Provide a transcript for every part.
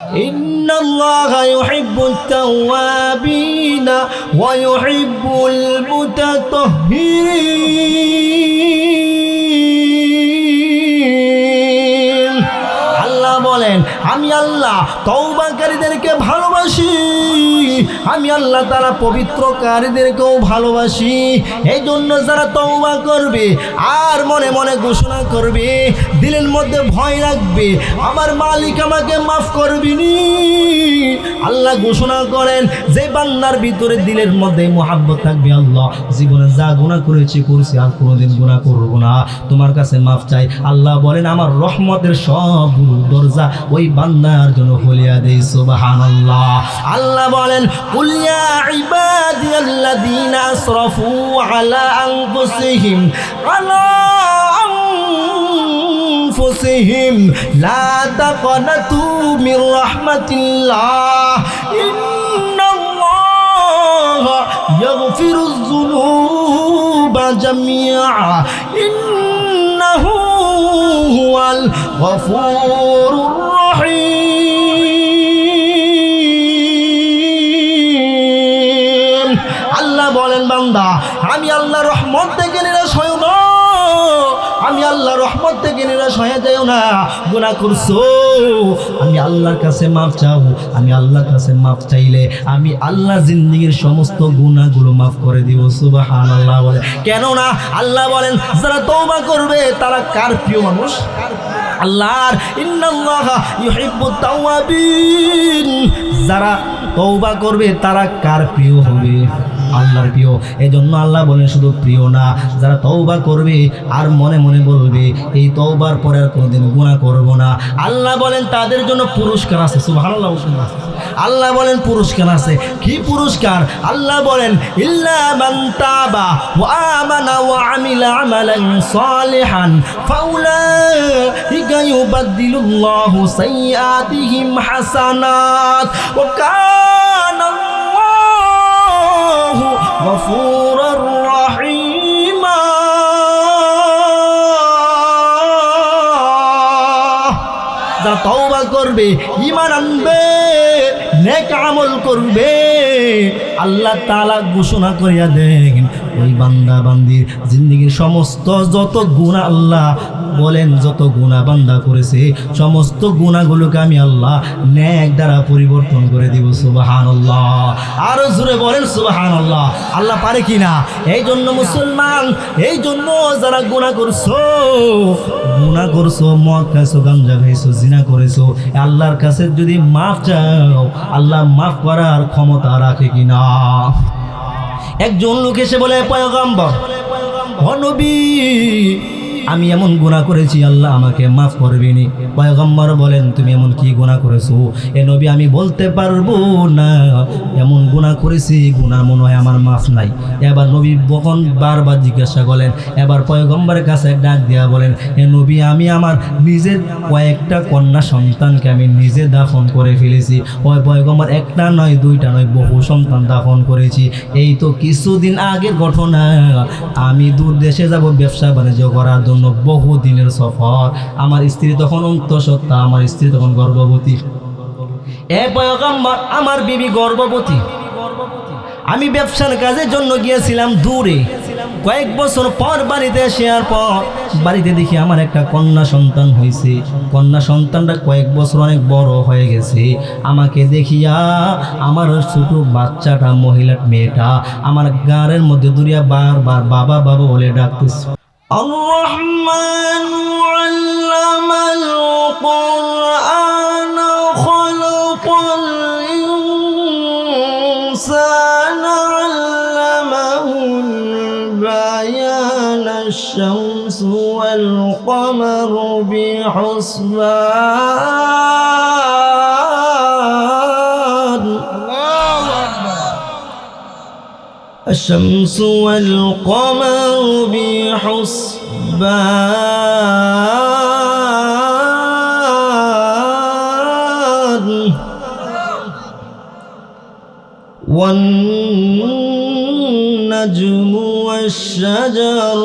ইন্নাল্লাহা ইউহিব্বুত তাওয়াবিনা ওয়া ইউহিব্বুল মুতাতাহহিরিন। আল্লাহ বলেন, আমি আল্লাহ তওবাকারীদেরকে ভালোবাসি, আমি আল্লাহ তাআলা পবিত্রকারীদেরকেও ভালোবাসি। এই জন্য যারা তওবা করবে আর মনে মনে ঘোষণা করবে, দিলের মধ্যে ভয় রাখবে আমার মালিক আমাকে মাফ করবেনি, আল্লাহ ঘোষণা করেন যে বান্দার ভিতরে দিলের মধ্যে মুহাব্বত থাকবে, আল্লাহ জীবনে যা গুনাহ করেছি করছি আর কোনোদিন গুনাহ করব না, তোমার কাছে মাফ চাই। আল্লাহ বলেন আমার রহমতের সবগুলো দরজা ওই বান্দার জন্য খুলিয়া দেই। সুবহানাল্লাহ। আল্লাহ বলেন কুল ইয়া ইবাদিয়াল্লাযীনা আসরাফু আলা আনফুসিহিম লা তাকনাতু মির রাহমাতিল্লাহ ইন্নাল্লাহা ইয়াগফিরুয যুনুবা জামিআ ইন্নাহু হুয়াল গফুরুর রহিম। আল্লাহ বলেন বান্দা আমি আল্লাহ রহমত থেকে নিরাশ হইও না, আমি আল্লাহ রহমত থেকে নিরাশ হয়ে যাও না। গুনাহ করছো, আমি আল্লাহর কাছে মাফ চাও, আমি আল্লাহর কাছে মাফ চাইলে আমি আল্লাহ জিন্দেগীর সমস্ত গুনাহগুলো মাফ করে দিব। সুবহানাল্লাহ বলে কেন না? আল্লাহ বলেন যারা তওবা করবে তারা কার প্রিয় মানুষ? আল্লাহর। ইন্নাল্লাহা ইউহিব্বুত তাওয়াবিন, যারা তওবা করবে তারা কার প্রিয় হবে? আল্লাহর প্রিয়। এই জন্য আল্লাহ বলেন শুধু প্রিয় না, যারা তওবা করবে আর মনে মনে বলবে এই তওবার পরে আর কোনোদিন গুনাহ করব না, আল্লাহ বলেন তাদের জন্য পুরস্কার আছে। সুবহানাল্লাহ। আল্লাহ বলেন পুরস্কার আছে। কি পুরস্কার? আল্লাহ বলেন ইল্লা মান তাবা ওয়া আমানা ওয়া আমিলা আমালান সালিহান ফাউলাইকা ইউবাদদিলুল্লাহু সাইয়্যাতিহিম হাসানাত ওয়া কানা আল্লাহু গফুরুর রহিমা। যারা তওবা করবে, ঈমান আনবে, নেক আমল করবে, আল্লাহ তাআলা ঘোষণা করিয়া দেন ওই বান্দা বান্দির জিন্দেগীর সমস্ত যত গুনাহ, আল্লাহ বলেন যত গুনাহ বান্দা করেছে সমস্ত গুনাহগুলোকে আমি আল্লাহ নেক দ্বারা পরিবর্তন করে দিব। সুবহানাল্লাহ। আরো জোরে বলেন সুবহানাল্লাহ। আল্লাহ পারে কিনা? এই জন্য মুসলমান, এই জন্য যারা গুনাহ করছো, মদ খাইছো, গাঞ্জা খাইছো, জিনা করেছো, আল্লাহর কাছে যদি মাফ চাও আল্লাহ মাফ করার ক্ষমতা রাখে কিনা? একজন লোক এসে বলে পয়গম্বর ও নবী আমি এমন গুনাহ করেছি, আল্লাহ আমাকে মাফ করবেনি। পয়গম্বর বলেন তুমি এমন কি গুনাহ করেছো? এ নবী আমি বলতে পারবো না, এমন গুনাহ করেছি গুনাহ মনে হয় আমার মাফ নাই। এবার নবী বখন বারবার জিজ্ঞাসা করলেন, এবার পয়গম্বরের কাছে ডাক দিয়া বলেন এ নবী আমি আমার নিজের কয়েকটা কন্যা সন্তানকে আমি নিজে দাফন করে ফেলেছি। ওই পয়গম্বর একটা নয় দুইটা নয় বহু সন্তান দাফন করেছি। এই তো কিছুদিন আগের ঘটনা, আমি দূর দেশে যাব ব্যবসা বাণিজ্য করার জন্য, বহু দিনের সফর, আমার স্ত্রী তখন অন্তঃসত্ত্বা, আমার স্ত্রী তখন গর্ভবতী। এ পয়গম্বর আমার বিবি গর্ভবতী, আমি ব্যবসার কাজের জন্য গিয়েছিলাম দূরে। কয়েক বছর পর বাড়িতে আসার পর বাড়িতে দেখি আমার একটা কন্যা সন্তান হয়েছে। কন্যা সন্তানটা কয়েক বছর অনেক বড় হয়ে গেছে। আমাকে দেখিয়া আমার ছোট বাচ্চাটা, মহিলা মেয়েটা আমার গাড়ের মধ্যে দূরিয়া বারবার বাবা বাবা বলে ডাকতেছে। الرحمن علم القرآن خلق الإنسان علمه البيان الشمس والقمر بحسبان الشمس والقمر بحسبان والنجم والشجر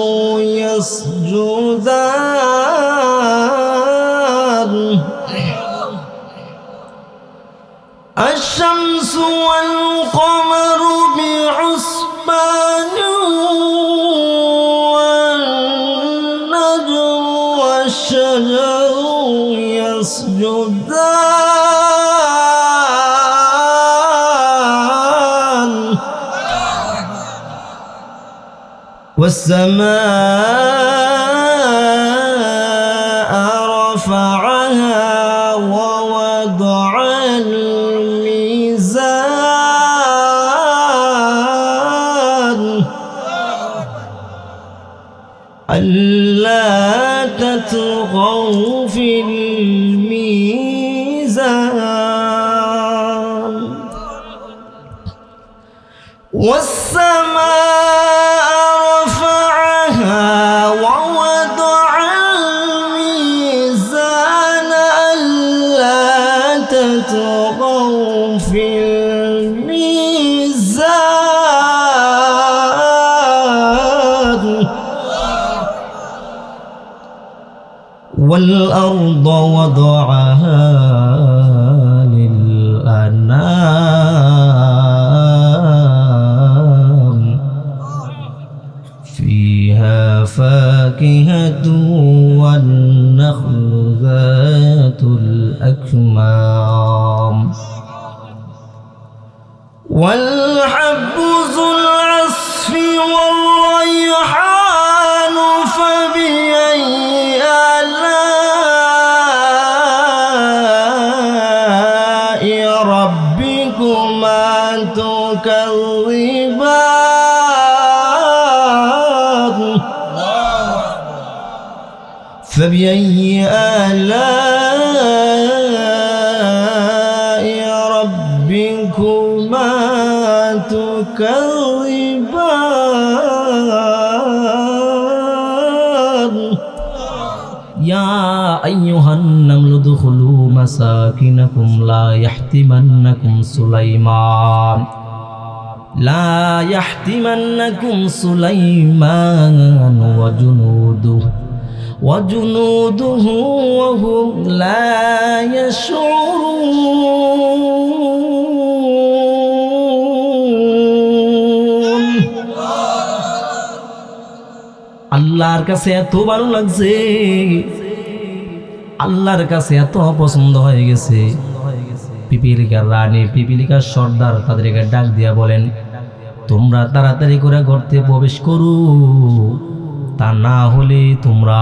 يسجدان والشمس والقمر بحسبان والنجم والشجر يسجدان والسماء رفعها ووضع الميزان ألا تطغوا في الميزان والسماء رفعها ووضع الميزان ألا تطغوا في الميزان والأرض وضعها للأنام فيها فاكهة والنخل ذات الأكمام والحب ذو العصف والريحان فبأي آلاء ربكما تكذبان فبأي آلاء ربكما تكذبان يا أيها النمل ادخلوا مساكنكم لا يحطمنكم سليمان وجنوده وهم لا يشعرون আল্লাহর কাছে এত ভালো লাগছে, আল্লাহর কাছে এত পছন্দ হয়ে গেছে। পিপিলিকার রানী, পিপিলিকার সর্দার তাদেরকে ডাক দিয়া বলেন, তোমরা তাড়াতাড়ি করে গর্তে প্রবেশ করো, তা না হলে তোমরা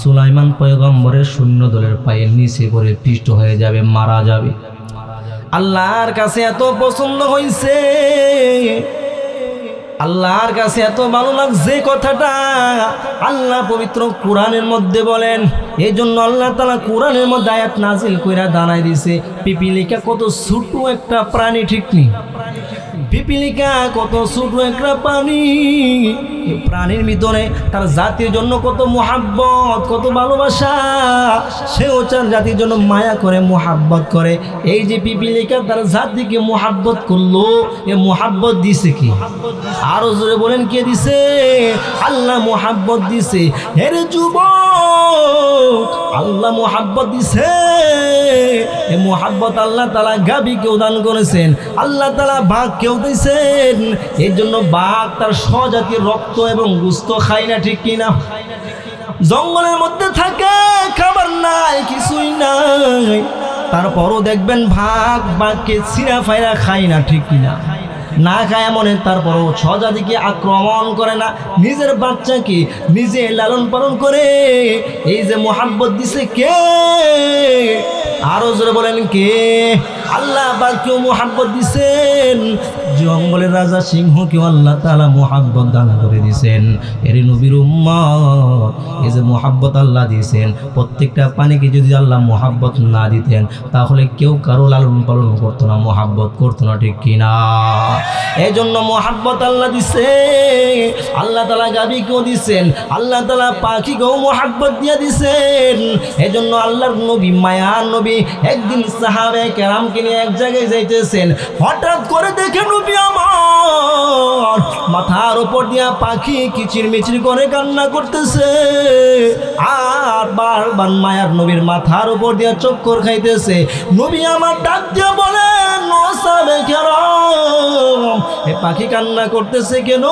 সুলাইমান পয়গম্বরের সৈন্যদলের পায়ের নিচে পড়ে পিষ্ট হয়ে যাবে, মারা যাবে। আল্লাহর কাছে এত পছন্দ হয়েছে, আল্লাহর কাছে এত ভালো লাগছে কথাটা আল্লাহ পবিত্র কোরআনের মধ্যে বলেন। এই জন্য আল্লাহ তাআলা কোরআনের মধ্যে আয়াত নাজিল কইরা জানাই দিয়েছে, পিপিলিকা কত ছোট একটা প্রাণী, ঠিক নেই? পিপিলিকা কত ছোট একটা প্রাণী, প্রাণীর ভিতরে তার জাতির জন্য কত মুহাব্বত, কত ভালোবাসা, সেও তার জাতির জন্য মায়া করে, মুহাব্বত করে। এই যে পিপিলিকা তার জাতিকে মুহাব্বত করলো, এ মুহাব্বত দিছে কি? আরো জোরে বলেন, কে দিছে? আল্লাহ মুহাব্বত দিছে। হে যুবক, আল্লাহ মুহাব্বত দিছে। এই মুহাব্বত আল্লাহ তাআলা গাভীকেও দান করেছেন, আল্লাহ তাআলা বাঘকেও দিয়েছেন। এই জন্য বাঘ তার স্বজাতির রক্ত এবং গোশত খায় না, ঠিক কিনা? জঙ্গলের মধ্যে থাকে, খাবার নাই, কিছুই নাই, তারপরও দেখবেন বাঘকে ছিঁড়া ফাইরা খায় না, ঠিক কিনা? না খায় মনে, তারপরও স্বজাতিকে আক্রমণ করে না, নিজের বাচ্চাকে নিজে লালন পালন করে। এই যে মুহাব্বত দিছে কে? আরো জোরে বলেন, কে? আল্লাহ বাঘকেও মুহাব্বত দিছেন, জঙ্গলের রাজা সিংহকেও আল্লাহ তাআলা মুহাব্বত দান করে দিছেন। এর নবীর উম্মত, এই যে মুহাব্বত আল্লাহ দিয়েছেন, প্রত্যেকটা প্রাণীকে যদি আল্লাহ মুহাব্বত না দিতেন তাহলে কেউ কারো লালন পালন করতো না, মুহাব্বত করতো না, ঠিক কিনা? এই জন্য মুহাব্বত আল্লাহ দিছে। আল্লাহ তাআলা গাভীকেও দিছেন, আল্লাহ তাআলা পাখিকেও মুহাব্বত দিয়ে দিছেন। এই জন্য আল্লাহর নবী, মায়ার নবী, একদিন সাহাবায়ে কেরামকে নিয়ে এক জায়গায় যাইতেছেন, হঠাৎ করে দেখে নবী আমার মাথার উপর দিয়া পাখি কিচিরমিচির করে কান্না করতেছে, আর বারবার মায়ার নবীর মাথার উপর দিয়া চক্কর খাইতেছে। নবী আমার ডাক দিয়া বলেন, ও পাখি কান্না করতেছে কেন?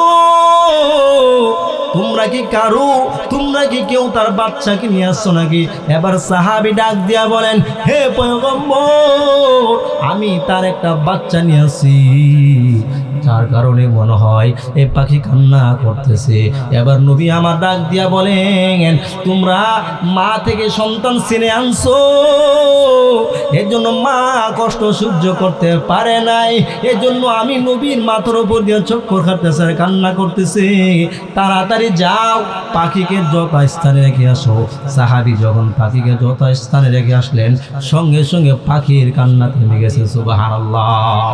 তোমরা কি কেউ তার বাচ্চাকে নিয়ে আসছো নাকি? এবার সাহাবী ডাক দিয়া বলেন, হে পয়গম্বর, আমি তার একটা বাচ্চা নিয়ে আসি, যার কারণে মনে হয় এই পাখি কান্না করতেছে। এবার নবী আমার ডাক দিয়া বলেন, তোমরা মা থেকে সন্তান ছিনে আনছো, এর জন্য মা কষ্ট সহ্য করতে পারে নাই, এর জন্য আমি নবীর মাথার উপর দিয়ে চক্কর খাটতেছে, কান্না করতেছে। তাড়াতাড়ি যাও, পাখিকে যথাস্থানে রেখে আসো। সাহাবী যখন পাখিকে যথাস্থানে রেখে আসলেন, সঙ্গে সঙ্গে পাখির কান্না থেমে গেছে। সুবহানাল্লাহ।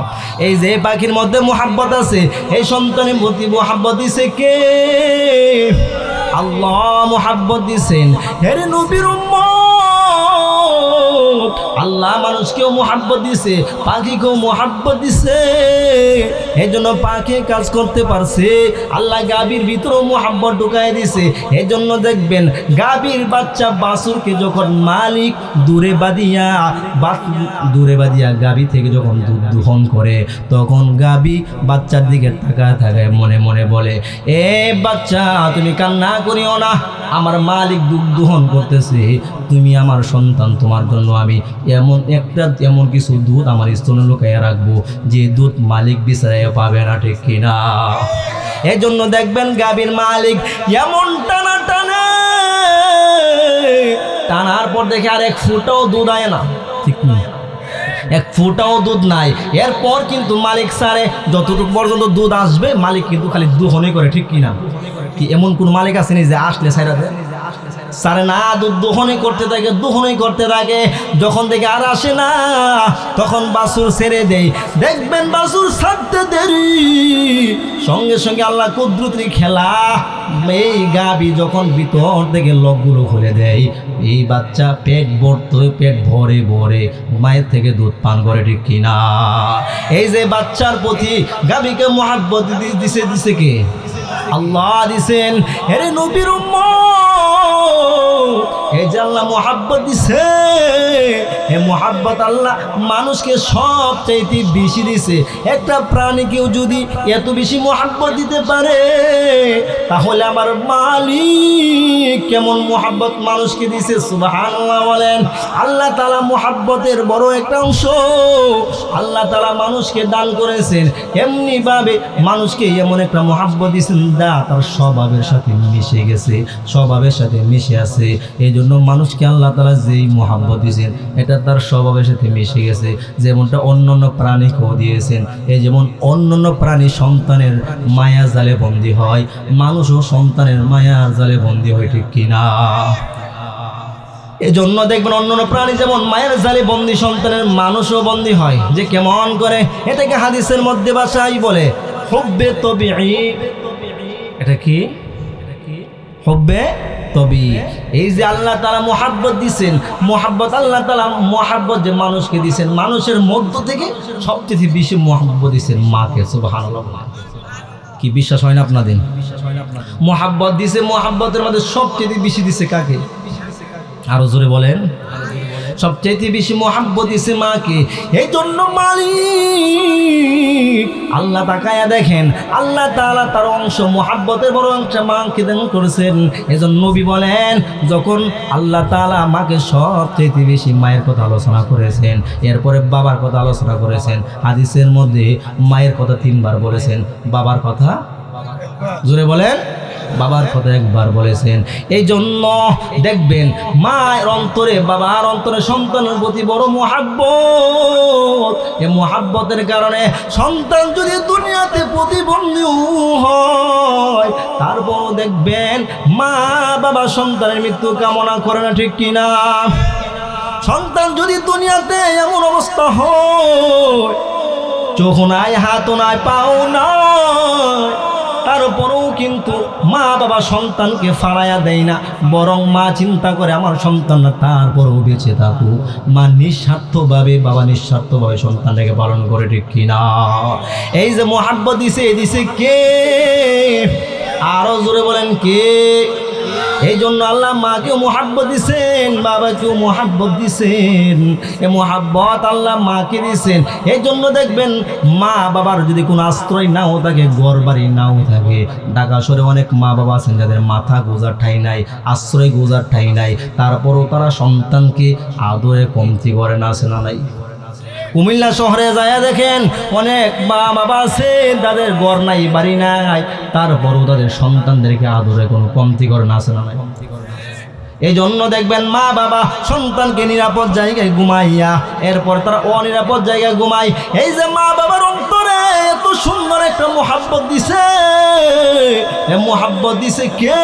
এই যে পাখির মধ্যে মুহাব্বত আছে, এই সন্তানের প্রতি মুহাব্বত দিছে কে? আল্লাহ মুহাব্বত দিছেন। হে নবীর উম্মত, আল্লাহ মানুষকেও মুহাব্বত দিছে, পাখিকেও মুহাব্বত দিছে। এই জন্য পাখি কাজ করতে পারছে। আল্লাহ গাভীর ভিতরেও মুহাব্বত ঢুকায় দিছে। এই জন্য দেখবেন গাভীর বাচ্চা বাছুরকে যখন মালিক দূরে বাঁধিয়া গাভী থেকে যখন দুধ দোহন করে, তখন গাভী বাচ্চার দিকে তাকায় মনে মনে বলে, এ বাচ্চা, তুমি কান্না করিও না, আমার মালিক দুধ দোহন করতেছে, তুমি আমার সন্তান, তোমার জন্য আমি এমন কিছু দুধ আমার স্তনে লুকাইয়া রাখবো, যে দুধ মালিক বিচারাইয়া পাবে না, ঠিক কিনা? এই জন্য দেখবেন গাভীর মালিক এমন টানার পর দেখে আর এক ফুটাও দুধ আয় না, ঠিক না? এক ফুটাও দুধ নাই। এরপর কিন্তু মালিক সারে যতটুকু পর্যন্ত দুধ আসবে, মালিক কিন্তু খালি দোহনই করে, ঠিক কিনা? কি এমন কোন মালিক আসেনি যে আসলে সাইরাতে সারে না, দুধ দোহনই করতে থাকে। যখন দেখে আর আসে না, তখন বাছুর ছেড়ে দেয়। দেখবেন বাছুর ছাড়তে দেরি, সঙ্গে সঙ্গে আল্লাহ কুদরতি খেলা, এই গাভী যখন ভিতর থেকে লকগুলো খুলে দেয়, এই বাচ্চা পেট ভরে মায়ের থেকে দুধ পান করে, ঠিক কিনা? এই যে বাচ্চার প্রতি গাভীকে মুহাব্বত দিছে কে? আল্লাহ দিছেন। হে নবীর উম্মত, এই যে আল্লাহ মুহাব্বত দিছে, এই মুহাব্বত আল্লাহ মানুষকে সবচাইতে বেশি দিছে। একটা প্রাণীকেও যদি এত বেশি মুহাব্বত দিতে পারে, তাহলে আমার মালিক কেমন মুহাব্বত মানুষকে দিছে। সুবহানাল্লাহ বলেন। আল্লাহ তাআলা মুহাব্বতের বড় একটা অংশ আল্লাহ তাআলা মানুষকে দান করেছেন। এমনি ভাবে মানুষকে এমন একটা মুহাব্বত দিয়েছেন, তার স্বভাবের সাথে মিশে আছে। এই জন্য মানুষকে আল্লাহ তাআলা যেই মুহাব্বত দিয়েছেন, এটা তার স্বভাবের সাথে মিশে গেছে। যেমনটা অন্যান্য প্রাণীকেও দিয়েছেন। এই যেমন অন্যান্য প্রাণী সন্তানের মায়া জালে বন্দী হয়, মানুষও সন্তানের মায়ার জালে বন্দী হয়, ঠিক কিনা? এই জন্য দেখবেন অন্যান্য প্রাণী যেমন মায়ের জালে বন্দী, সন্তানের মানুষও বন্দী হয়। যে কেমন করে, এটাকে হাদিসের মধ্যে ভাষায় বলে হুব্বে তবিঈ। এটা কি? হুব্বে তবি। এই যে আল্লাহ তাআলা মুহাব্বত দিছেন, আল্লাহ তাআলা মুহাব্বত যে মানুষকে দিছেন, মানুষের মধ্য থেকে সবচেয়ে বেশি মুহাব্বত দিছেন মাকে। সুবহানাল্লাহ। কি বিশ্বাস হয় না আপনাদের? মুহাব্বত দিছে, মুহাব্বতের মধ্যে সবচেয়ে বেশি দিছে কাকে? আরো জোরে বলেন। সবচেয়ে বেশি মুহাব্বত দিছে মাকে। এই জন্য মালিক আল্লাহ তাকায়া দেখেন, আল্লাহ তাআলা তার অংশ, মুহাব্বতের বড় অংশ মাকে দান করেছেন। এজন্য নবী বলেন, যখন আল্লাহ তাআলা মাকে সবচেয়ে বেশি মায়ের কথা আলোচনা করেছেন, এরপরে বাবার কথা আলোচনা করেছেন। হাদিসের মধ্যে মায়ের কথা 3 বার বলেছেন, বাবার কথা জোরে বলেন, বাবার কথা 1 বার বলেছেন। এই জন্য দেখবেন মায়ের অন্তরে, বাবার অন্তরে সন্তানের প্রতি বড় মুহাব্বত। এই মুহাব্বতের কারণে সন্তান যদি দুনিয়াতে প্রতিবন্ধী হয়, তারপরও দেখবেন মা বাবা সন্তানের মৃত্যু কামনা করে না, ঠিক কিনা? সন্তান যদি দুনিয়াতে এমন অবস্থা হয়, চোখ নাই, হাত নাই, পাও নাই, তারপরেও কিন্তু মা বাবা সন্তানকে ফাড়াইয়া দেয় না, বরং মা চিন্তা করে আমার সন্তানরা তারপরেও বেঁচে থাকুক। মা নিঃস্বার্থভাবে, বাবা নিঃস্বার্থভাবে সন্তানটাকে পালন করে, ঠিক কিনা? এই যে মুহাব্বত দিছে কে? আরো জোরে বলেন কে? এই জন্য আল্লাহ মাকেও মোহাব্বত দিছেন, বাবাকেও মোহাব্বত দিছেন। এ মোহাব্বত আল্লাহ মাকে দিছেন। এই জন্য দেখবেন মা বাবার যদি কোনো আশ্রয় নাও থাকে, ঘর বাড়ি নাও থাকে, ঢাকা শহরে অনেক মা বাবা আছেন যাদের মাথা গোজার ঠাঁই নাই, আশ্রয় গোজার ঠাঁই নাই, তারপরও তারা সন্তানকে আদরে কমতি করে না, আছে না নাই? কুমিল্লা শহরে যায় দেখেন অনেক মা বাবা আছে তাদের ঘর নাই, বাড়ি নাই, তারপরও তাদের সন্তানদেরকে আদরে কোনো কমতি করে না, আছে না নাই? এই জন্য দেখবেন মা বাবা সন্তানকে নিরাপদ জায়গায় ঘুমাইয়া এরপর তারা অনিরাপদ জায়গায় ঘুমায়। এই যে মা বাবার অন্তরে এত সুন্দর একটা মোহাব্বত দিছে, এ মোহাব্বত দিছে কে?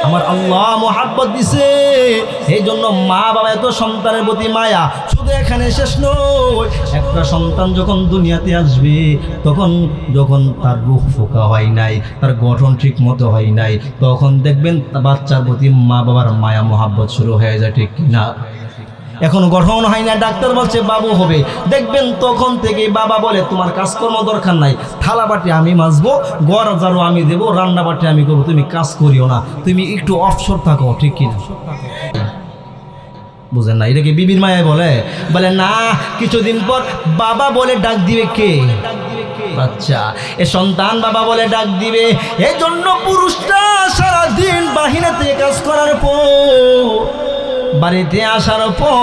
আমার আল্লাহ মোহাব্বত দিছে। এই জন্য মা বাবা এত সন্তানের প্রতি মায়া। শুধু এখানে শেষ নয়, একটা সন্তান যখন দুনিয়াতে আসবে তখন যখন তার রূহ ফোঁকা হয় নাই, তার গঠন ঠিক মতো হয় নাই, তখন দেখবেন বাচ্চার প্রতি মা বাবার মায়া মোহাব্বত শুরু হয়ে যায়, ঠিক কিনা? এখন গঠন হয় না, ডাক্তার বলছে বাবু হবে, দেখবেন তখন থেকে বাবা বলে তোমার কাজকর্ম দরকার নাই, থালা বাটি আমি মাজবো, ঘর ঝাড়ু আমি দেবো, রান্না বাটি আমি করবো, তুমি কাজ করিও না, তুমি একটু অবসর থাকো, ঠিক কিনা? বুঝেন না? এটাকে বিবির মায়ায় বলে না, কিছুদিন পর বাবা বলে ডাক দিবে কে? বাচ্চা। এ সন্তান বাবা বলে ডাক দিবে। এই জন্য পুরুষটা সারাদিন বাহিরে থেকে কাজ করার পর বাড়িতে আসার পর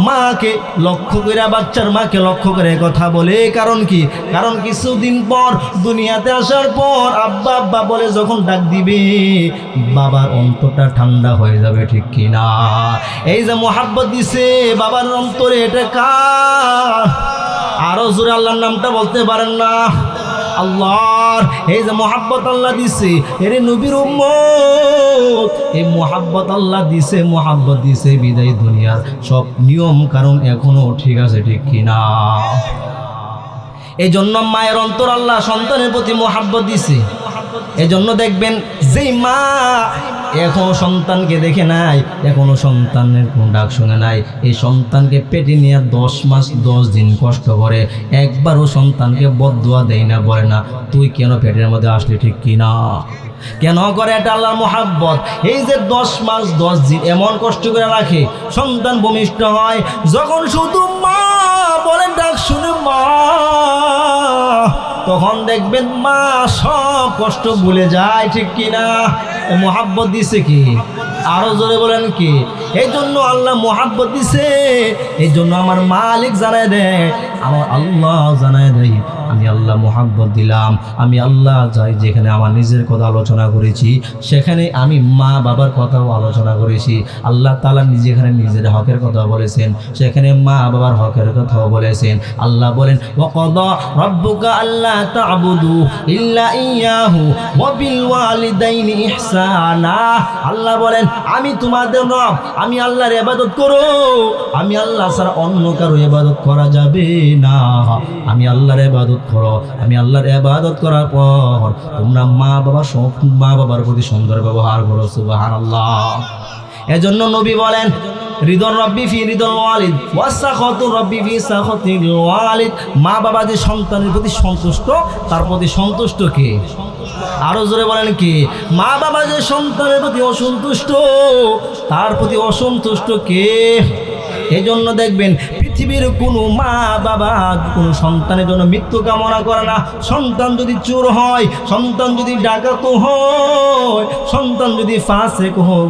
মাকে লক্ষ্য করে, বাচ্চার মাকে লক্ষ্য করে কথা বলে। কারণ কি? কারণ কিছুদিন পর দুনিয়াতে আসার পর আব্বা আব্বা বলে যখন ডাক দিবে বাবার অন্তরটা ঠান্ডা হয়ে যাবে, ঠিক কিনা? এই যে মোহাব্বত দিছে বাবার অন্তরে, এটা কার? আরো জোরে আল্লাহর নামটা বলতে পারেন না? আল্লাহর। এই যে মোহাব্বত আল্লাহ দিছে, এরে নবীর উম্মত, এই মোহাব্বত আল্লাহ দিছে, মোহাব্বত দিছে বিদায় দুনিয়ার সব নিয়ম কারণ এখনো ঠিক আছে, ঠিক কিনা? এই জন্য মায়ের অন্তর আল্লাহ সন্তানের প্রতি মোহাব্বত দিছে। এই জন্য দেখবেন যেই মা এখনো সন্তানকে দেখে নাই, এখনো সন্তানের কোনো ডাক শুনে নাই, এই সন্তানকে পেটে নিয়ে 10 মাস 10 দিন কষ্ট করে, একবারও সন্তানকে বদদুয়া দেয় না, বলে না তুই কেন পেটের মধ্যে আসলি, ঠিক কিনা? কেন করে? এটা আল্লাহর মোহাব্বত। এই যে 10 মাস 10 দিন এমন কষ্ট করে রাখে, সন্তান ভূমিষ্ঠ হয়, যখন শুধু মা বলে ডাক শুনে মা, তখন দেখবেন মা সব কষ্ট ভুলে যায়, ঠিক কিনা? মোহাব্বত দিছে কি? আরো জোরে বলেন কি? এই জন্য আল্লাহ মোহাব্বত দিছে। এই জন্য আমার মালিক জানায় দেয়, আমার আল্লাহ জানায় দেয়, আমি আল্লাহ মোহাব্বত দিলাম। আমি আল্লাহ যাই যেখানে আমার নিজের কথা আলোচনা করেছি, সেখানে আমি মা বাবার কথাও আলোচনা করেছি। আল্লাহ তাআলা যেখানে নিজের হকের কথা বলেছেন, সেখানে মা বাবার হকের কথাও বলেছেন। আল্লাহ বলেন ওয়াকাদা রাব্বুকা আল্লা তা'বুদু ইল্লা ইয়াহু ওয়া বিল ওয়ালিদাইনি ইহসানা। আল্লাহ বলেন আমি তোমাদের রব, আমি আল্লাহর ইবাদত করো, আমি আল্লাহ ছাড়া অন্য কারো ইবাদত করা যাবে না। আমি আল্লাহর ইবাদত করো, আমি আল্লাহর ইবাদত করার পর তোমরা মা বাবার প্রতি সুন্দর ব্যবহার করো। সুবহানাল্লাহ। এজন্য নবী বলেন রিদর রব্বি ফি রিদল ওয়ালিদ ওয়া সাখাতু রব্বি ফি সাখাতিল ওয়ালিদ। মা বাবা যে সন্তানের প্রতি সন্তুষ্ট, তার প্রতি সন্তুষ্ট কে? আরো জোরে বলেন কি? মা বাবা যে সন্তানের প্রতি অসন্তুষ্ট, তার প্রতি অসন্তুষ্ট কে? এই জন্য দেখবেন পৃথিবীর কোনো মা বাবা কোনো সন্তানের জন্য মৃত্যু কামনা করে না। সন্তান যদি চোর হয়, সন্তান যদি ডাকাত হয়, সন্তান যদি ফাসেক হয়,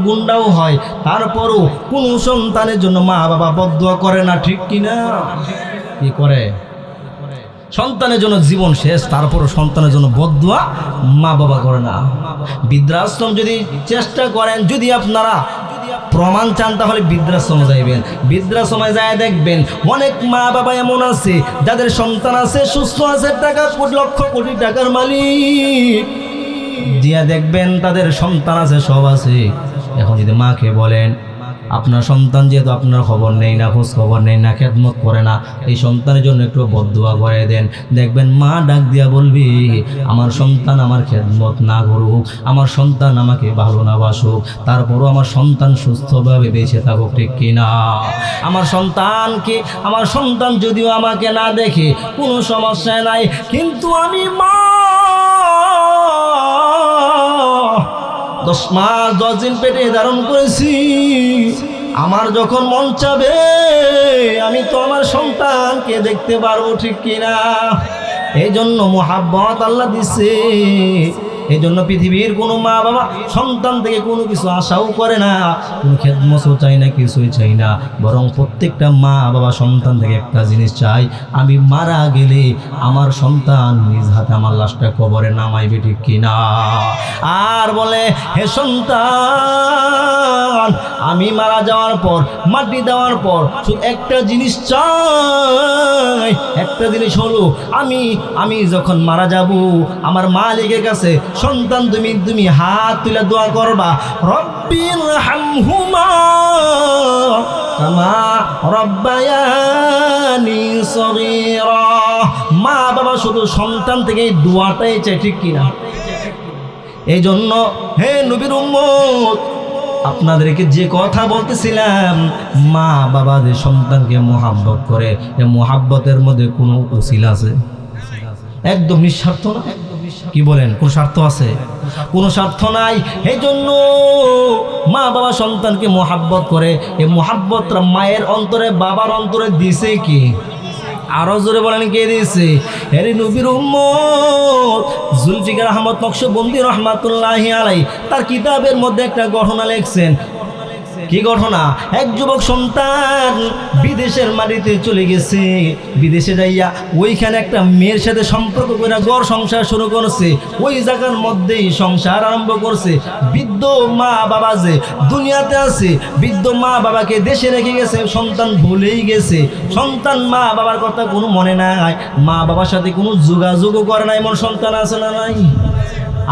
গুন্ডাও হয়, তারপরও কোনো সন্তানের জন্য মা বাবা বদদুয়া করে না, ঠিক কিনা? কি করে? সন্তানের জন্য জীবন শেষ, তারপরও সন্তানের জন্য বদদুয়া মা বাবা করে না। বৃদ্ধাশ্রম যদি চেষ্টা করেন, যদি আপনারা প্রমাণ চান, তাহলে বৃদ্ধাশ্রমে যাইবেন। বৃদ্ধাশ্রমে যায় দেখবেন অনেক মা বাবা এমন আছে যাদের সন্তান আছে, সুস্থ আছে, টাকা লক্ষ কোটি টাকার মালিক, দিয়া দেখবেন তাদের সন্তান আছে, সব আছে। এখন যদি মাকে বলেন আপনার সন্তান যেহেতু আপনার খবর নেই না, খোঁজ খবর নেই না, খেদমত করে না, এই সন্তানের জন্য একটু বদদুয়া করে দেন, দেখবেন মা ডাক দিয়া বলবি আমার সন্তান আমার খেদমত না করুক, আমার সন্তান আমাকে ভালো না বাসুক, তারপরও আমার সন্তান সুস্থভাবে বেঁচে থাকুক, ঠিক কিনা? আমার সন্তান যদিও আমাকে না দেখে কোনো সমস্যা নাই, কিন্তু আমি মা 10 মাস 10 দিন পেটে ধারণ করেছি। আমার যখন মন চাবে আমি তো আমার সন্তানকে দেখতে পারবো, ঠিক কিনা? এই জন্য মোহাব্বত আল্লাহ দিছে। এই জন্য পৃথিবীর কোনো মা বাবা সন্তান থেকে কোনো কিছু আশাও করে না, কোনো খেদমতও চাই না, কিছুই চাই না। বরং প্রত্যেকটা মা বাবা সন্তান থেকে একটা জিনিস চাই, আমি মারা গেলে আমার সন্তান নিজ হাতে আমার লাশটা কবরে নামাইবে, ঠিক কিনা? আর বলে, হে সন্তান, আমি মারা যাওয়ার পর, মাটি দেওয়ার পর শুধু একটা জিনিস চাই, একটা জিনিস হলো আমি যখন মারা যাব আমার মালিকের কাছে সন্তান তুমি হাত তুলে দোয়া করবা, রব্বির হামহুমা কামা রব্বায়ানি সগীরা। মা বাবা শুধু সন্তান থেকে এই দোয়াটাই চায়, ঠিক কিনা? এই জন্য হে নবীর উম্মত, আপনাদেরকে যে কথা বলতেছিলাম, মা বাবা যে সন্তানকে মোহাব্বত করে, এই মোহাব্বতের মধ্যে কোনো উসিলা আছে? একদম নিঃস্বার্থ না। কি বলেন, কোন স্বার্থ আছে? কোনো স্বার্থ নাই। এই জন্য মা বাবা সন্তানকে মোহাব্বত করে। এই মোহাব্বতটা মায়ের অন্তরে বাবার অন্তরে দিছে কি? আরো জোরে বলেন, কে দিয়েছে? এর নবীর উম্মত জুলফিকার আহমদ নকশবন্দি রহমাতুল্লাহি আলাইহি তার কিতাবের মধ্যে একটা ঘটনা লিখছেন। কি ঘটনা? এক যুবক সন্তান বিদেশের মাটিতে চলে গেছে। বিদেশে যাইয়া ওইখানে একটা মেয়ের সাথে সম্পর্ক করে ঘর সংসার শুরু করছে। ওই জায়গার মধ্যেই সংসার আরম্ভ করছে। বৃদ্ধ মা বাবা যে দুনিয়াতে আছে, বৃদ্ধ মা বাবাকে দেশে রেখে গেছে, সন্তান ভুলেই গেছে। সন্তান মা বাবার কথা কোনো মনে নাই, মা বাবার সাথে কোনো যোগাযোগও করে না, এমন সন্তান আছে না নাই?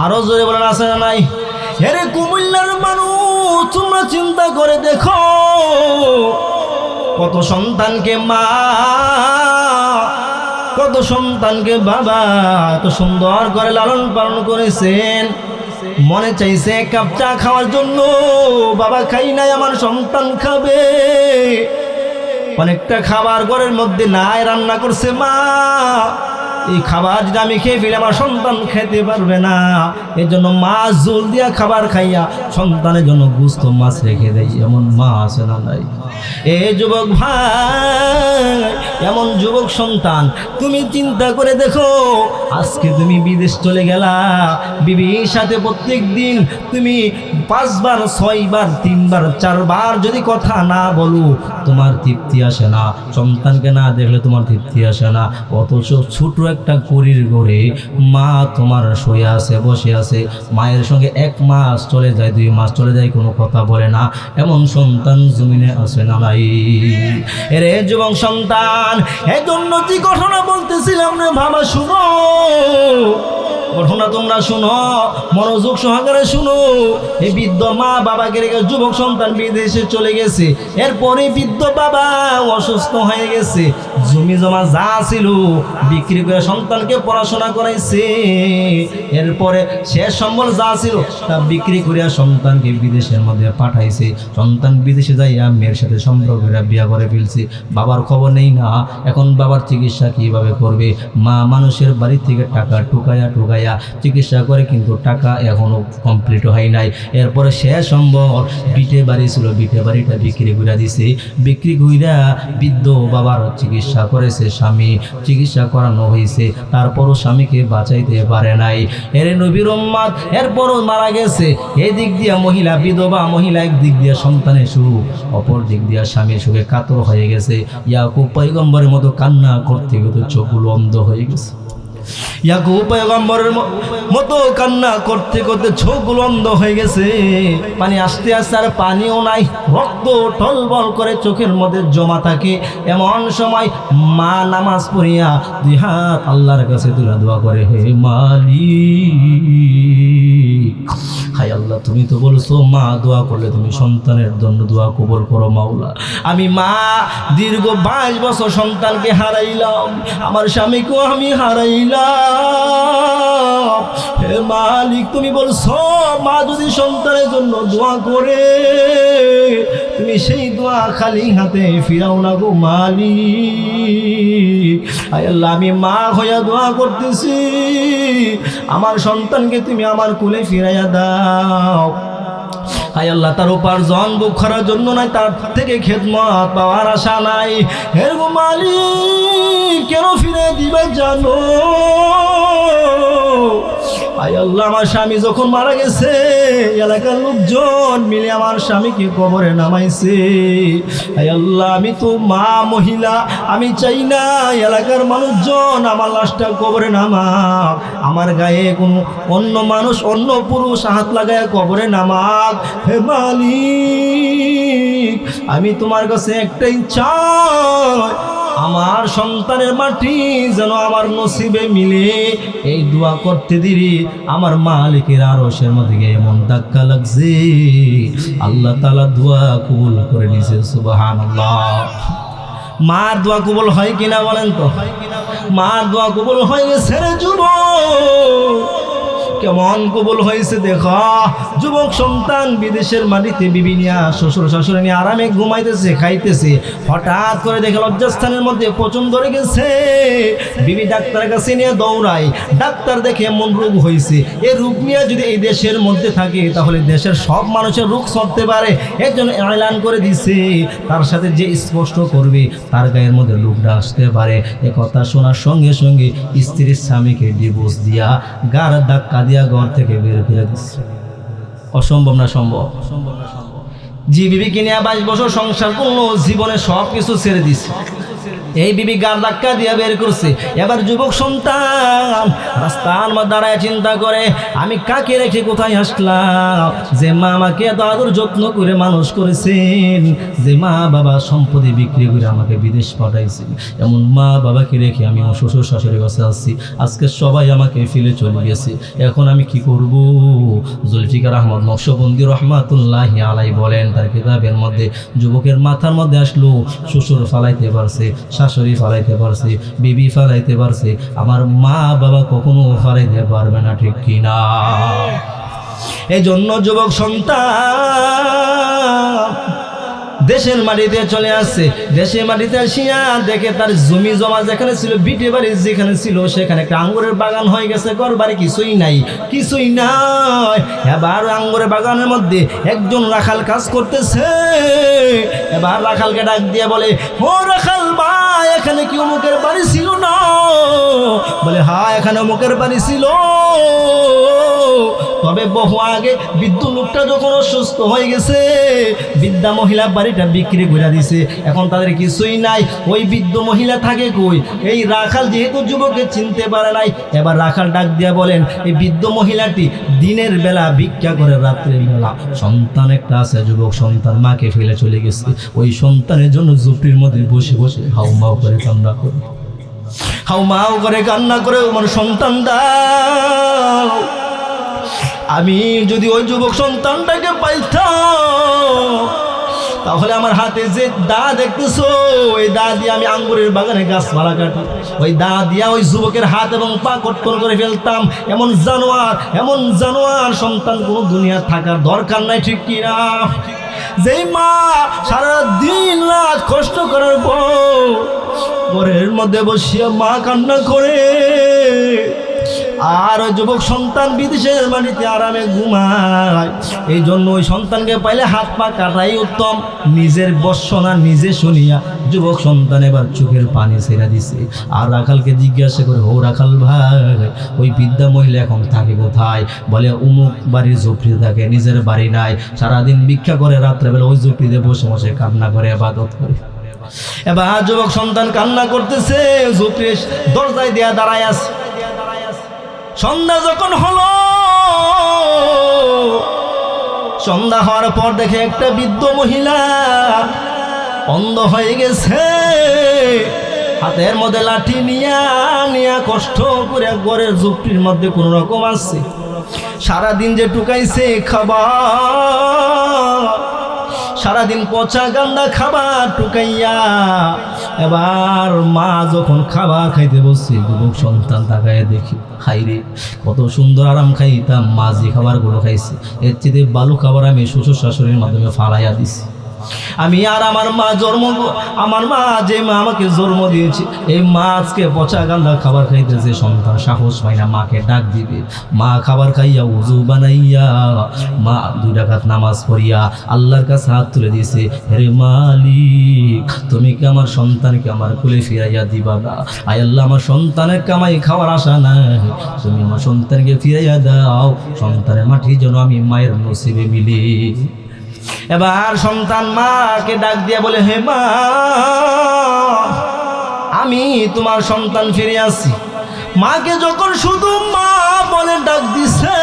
আরো জোরে বলেন, আছে না নাই? এরে কুমিল্লার মানুষ, তোমরা চিন্তা করে দেখো, কত সন্তানকে মা, কত সন্তানকে বাবা এত সুন্দর করে লালন পালন করেছেন। মনে চাইছে এক কাপ চা খাওয়ার জন্য, বাবা খাই নাই, আমার সন্তান খাবে। অনেকটা খাবার ঘরের মধ্যে নাই, রান্না করছে মা, এই খাবার যদি আমি খেয়ে ফেলি আমার সন্তান খেতে পারবে না। এই জন্য মা জল দিয়া খাবার খাইয়া সন্তানের জন্য গোস্ত মাছ রেখে দেয়। এমন মা আছে না নাই? এ যুবক ভাই, এমন যুবক সন্তান, তুমি চিন্তা করে দেখো, আজকে তুমি বিদেশ চলে গেলা, বিবির সাথে প্রত্যেক দিন তুমি 5 বার 6 বার 3 বার 4 বার যদি কথা না বলো, তোমার তৃপ্তি আসে না। সন্তানকে না দেখলে তোমার তৃপ্তি আসে না। অথচ ছোট একটা করির ঘরে মা তোমার শুয়ে আছে, বসে আছে, মায়ের সঙ্গে 1 মাস চলে যায়, 2 মাস চলে যায়, কোনো কথা বলে না। এমন সন্তান জমিনে আছে না নাই? এরে যুবক সন্তান, এই জন্য যে ঘটনা বলতেছিলাম রে বাবা, শুনো ঘটনা, তোমরা শুনো, মনোযোগ সহকারে শুনো। এই বৃদ্ধ মা বাবাকে রেখে যুবক সন্তান বিদেশে চলে গেছে। এরপরে বৃদ্ধ বাবা অসুস্থ হয়ে গেছে, জমি জমা যা ছিল বিক্রি করে সন্তানকে পড়াশোনা করাইছে। এরপরে শেষ সম্বল যা ছিল তা বিক্রি করে সন্তানকে বিদেশের মধ্যে পাঠাইছে। সন্তান বিদেশে যাইয়া মেয়ের সাথে সম্পর্ক করে বিয়া করে ফেলছে। বাবার খবর নেই না, এখন বাবার চিকিৎসা কিভাবে করবে? মা মানুষের বাড়ি থেকে টাকা টুকাইয়া চিকিৎসা করে, কিন্তু টাকা এখনো কমপ্লিট হয় নাই। এরপরে শেষ সম্ভব বিটে বাড়ি ছিল, বিটে বাড়িটা বিক্রি করে দিছে। বিক্রি কইরা বৃদ্ধ বাবার চিকিৎসা করেছে, স্বামী চিকিৎসা করানো হয়েছে, তারপরও স্বামীকে বাঁচাইতে পারে নাই। এর নবীর উম্মত এরপরও মারা গেছে। এই দিক দিয়ে মহিলা বিধবা মহিলা, এক দিক দিয়ে সন্তানের সুখ, অপর দিক দিয়ে স্বামীর সুখে কাতর হয়ে গেছে। ইয়াকুব পয়গম্বরের মতো কান্না করতে করতে চোখগুলো অন্ধ হয়ে গেছে। ইয়াকুব পয়গম্বরের মতো কান্না করতে করতে চোখগুলো অন্ধ হয়ে গেছে। পানি আসতে আসতে আর পানিও নাই, রক্ত টলবল করে চোখের মধ্যে জমা থাকে। এমন সময় মা নামাজ পড়িয়া 2 হাত আল্লাহর কাছে তুলে দোয়া করে, হে মালিক, হায় আল্লাহ, তুমি তো বলছো মা দোয়া করলে তুমি সন্তানের জন্য দোয়া কবুল করো। মাওলা, আমি মা দীর্ঘ 22 বছর সন্তানকে হারাইলাম, আমার স্বামীকেও আমি হারাইলাম। হে মালিক, তুমি বলছো মা যদি সন্তানের জন্য দোয়া করে তুমি সেই দোয়া খালি হাতে ফিরাও না গো মালিক। আয় আল্লাহ, আমি মা হইয়া দোয়া করতেছি, আমার সন্তানকে তুমি আমার কোলে ফিরাইয়া দাও। আয় আল্লাহ, তার উপার্জন বুক করার জন্য নাই, তার থেকে খেদমত পাওয়ার আশা নাই। হে গো মালিক, কেন ফিরে দিবে জানো? আয় আল্লাহ, আমার স্বামী যখন মারা গেছে এলাকার লোকজন মিলে আমার স্বামীকে কবরে নামাইছে। আয় আল্লাহ, আমি তো মা মহিলা, আমি চাই না এলাকার মানুষজন আমার লাশটা কবরে নামাক, আমার গায়ে কোনো অন্য মানুষ অন্য পুরুষ হাত লাগায় কবরে নামাক। হে মালিক, আমি তোমার কাছে একটাই চাই, আমার সন্তানের মাটি যেন আমার নসিবে মিলে। এই দোয়া করতে দিরি আমার মালিকের আরশের মধ্যে এমন ধাক্কা লাগছে, আল্লাহ তাআলা দোয়া কবুল করে নিয়েছে। সুবহানাল্লাহ। মার দোয়া কবুল হয় কিনা বলেন তো? মার দোয়া কবুল হয়ে গেছে রে যুবক। কেমন কবুল হয়েছে দেখা। যুবক সন্তান বিদেশের মাটিতে বিবি নিয়া শ্বশুর শাশুড়ি নিয়ে আরামে ঘুমাইতেছে, খাইতেছে। হঠাৎ করে দেখে লজ্জাস্থানের মধ্যে পচন ধরে গেছে। বিবি ডাক্তারের কাছে নিয়ে দৌড়ায়। ডাক্তার দেখে এমন রোগ হয়েছে, এই রোগ নিয়ে যদি এই দেশের মধ্যে থাকে তাহলে দেশের সব মানুষের রোগ সরতে পারে। এর জন্য এলান করে দিছে তার সাথে যে স্পষ্ট করবে তার গায়ের মধ্যে রোগটা আসতে পারে। এ কথা শোনার সঙ্গে সঙ্গে স্ত্রীর স্বামীকে ডিভোর্স দিয়া গার ধাক্কা দিয়া ঘর থেকে বের করে দিচ্ছে। অসম্ভব না সম্ভব? যে বিবিকে নিয়ে 22 বছর সংসার করলো, জীবনে সব কিছু ছেড়ে দিছে, এই বিবি গার ধাক্কা দিয়ে বের করছে। এবার যুবক সন্তান রাস্তার মধ্যে দাঁড়ায় চিন্তা করে, আমি কাকে রেখে কোথায় আসলাম? যে মা আমাকে এত আদর যত্ন করে মানুষ করেছেন, যে মা বাবা সম্পত্তি বিক্রি করে আমাকে বিদেশ পাঠাইছেন, এমন মা বাবাকে রেখে আমি আমার শ্বশুর শাশুড়ির কাছে আসছি। আজকে সবাই আমাকে ফেলে চলে গেছে, এখন আমি কি করব? জুলফিকার আহমদ নকশবন্দি রহমাতুল্লাহি আলাইহি বলেন তার কিতাবের মধ্যে, যুবকের মাথার মধ্যে আসলো শ্বশুর ফালাইতে পারছে, শাশুড়ি ফালাইতে পারছে, বিবি ফালাইতে পারছে, আমার মা বাবা কখনো ফালাইতে পারবে না, ঠিক কিনা? এই জন্য যুবক সন্তান দেশের মাটিতে চলে আসছে। দেশের মাটিতে আসিয়া দেখে তার জমি জমা যেখানে ছিল, বিটে বাড়ি যেখানে ছিল, সেখানে একটা আঙ্গুরের বাগান হয়ে গেছে, ঘর বাড়ি কিছুই নাই, কিছুই নাই। এবার আঙ্গুরের বাগানের মধ্যে একজন রাখাল কাজ করতেছে। এবার রাখালকে ডাক দিয়ে বলে, ও রাখাল ভাই, এখানে কি অমুকের বাড়ি ছিল না? বলে, হ্যাঁ, এখানে অমুকের বাড়ি ছিল, তবে বহু আগে বৃদ্ধ লোকটা যখন অসুস্থ হয়ে গেছে, বৃদ্ধা মহিলা বাড়িটা বিক্রি করে দিছে, এখন তাদের কিছুই নাই। ওই বৃদ্ধ মহিলা থাকে কই? এই রাখাল যেহেতু যুবককে চিনতে পারে নাই, এবার রাখাল ডাক দিয়া বলেন, এই বৃদ্ধ মহিলাটি দিনের বেলা ভিক্ষা করে, রাত্রের বেলা সন্তান একটা আছে, যুবক সন্তান মাকে ফেলে চলে গেছে, ওই সন্তানের জন্য ঝুপড়ির মধ্যে বসে বসে হাউমাউ করে কান্না করে, হাউমাউ করে কান্না করে, আমার সন্তান দাও। আমি যদি ওই যুবক সন্তানটাকে পাইতাম, তাহলে আমার হাতে যে দা দেখতেছো, ওই দা দিয়ে আমি আঙ্গুরের বাগানে গাছপালা কাটি, ওই দা দিয়া ওই যুবকের হাত এবং পা কট্টর করে ফেলতাম। এমন জানোয়ার সন্তান কোনো দুনিয়া থাকার দরকার নাই, ঠিক কিনা? যেই মা সারা দিন রাত কষ্ট করার পর ঘরের মধ্যে বসিয়া মা কান্না করে, আর ওই যুবক সন্তান বিদেশের মাটিতে আরামে ঘুমায়, এই জন্য ওই সন্তানকে পাইলে হাত পা কাটাই উত্তম। নিজের বর্ষনা নিজে শুনিয়া যুবক সন্তান এবার চোখের পানি ছেড়ে দিছে। আর রাখালকে জিজ্ঞাসা করে, ও রাখাল ভাই, ওই বৃদ্ধা মহিলা এখন থাকে কোথায়? বলে, অমুক বাড়ির ঝুপড়িতে থাকে, নিজের বাড়ি নাই, সারাদিন ভিক্ষা করে, রাত্রেবেলা ওই ঝুপড়িতে বসে বসে কান্না করে, ইবাদত করে। এবার যুবক সন্তান কান্না করতেছে, ঝুপড়ির দরজায় দেয়া দাঁড়ায় আছে। সন্ধ্যা যখন হলো, সন্ধ্যা হওয়ার পর দেখে একটা বৃদ্ধ মহিলা অন্ধ হয়ে গেছে, হাতের মধ্যে লাঠি নিয়া কষ্ট করে ঘরের ঝুপড়ির মধ্যে কোন রকম আসছে। সারাদিন যে টুকাইছে খাবার, সারাদিন পচা গান্দা খাবার টুকাইয়া এবার মা যখন খাবার খাইতে বসছে যুবক সন্তান তাকায় দেখি হাইরে কত সুন্দর আরাম খাইতাম, মা যে খাবারগুলো খাইছে এর চেয়ে ভালো খাবার আমি শ্বশুর শাশুড়ির মাধ্যমে ফালাইয়া দিছি। আমি আর আমার মা আমার মা যে মা আমাকে জন্ম দিয়েছে এই মা আজকে পচা গান্দা খাবার খাইতেছে, সন্তান সাহস পায় না মাকে ডাক দিবে। মা খাবার খাইয়া উজু বানাইয়া মা 2 রাকাত নামাজ পড়িয়া আল্লাহর কাছে হাত তুলে দিয়েছে, হে মালিক তুমি কি আমার সন্তানকে আমার কোলে ফিরাইয়া দিবা না? আয় আল্লাহ আমার সন্তানের কামাই খাওয়ার আশা নাই, তুমি আমার সন্তানকে ফিরাইয়া দাও, সন্তানের মাটি যেন আমি মায়ের নসিবে মিলি। এবার সন্তান মাকে ডাক দিয়া বলে, হে মা আমি তোমার সন্তান ফিরে আসছি। মাকে যখন শুধু মা বলে ডাক দিছে,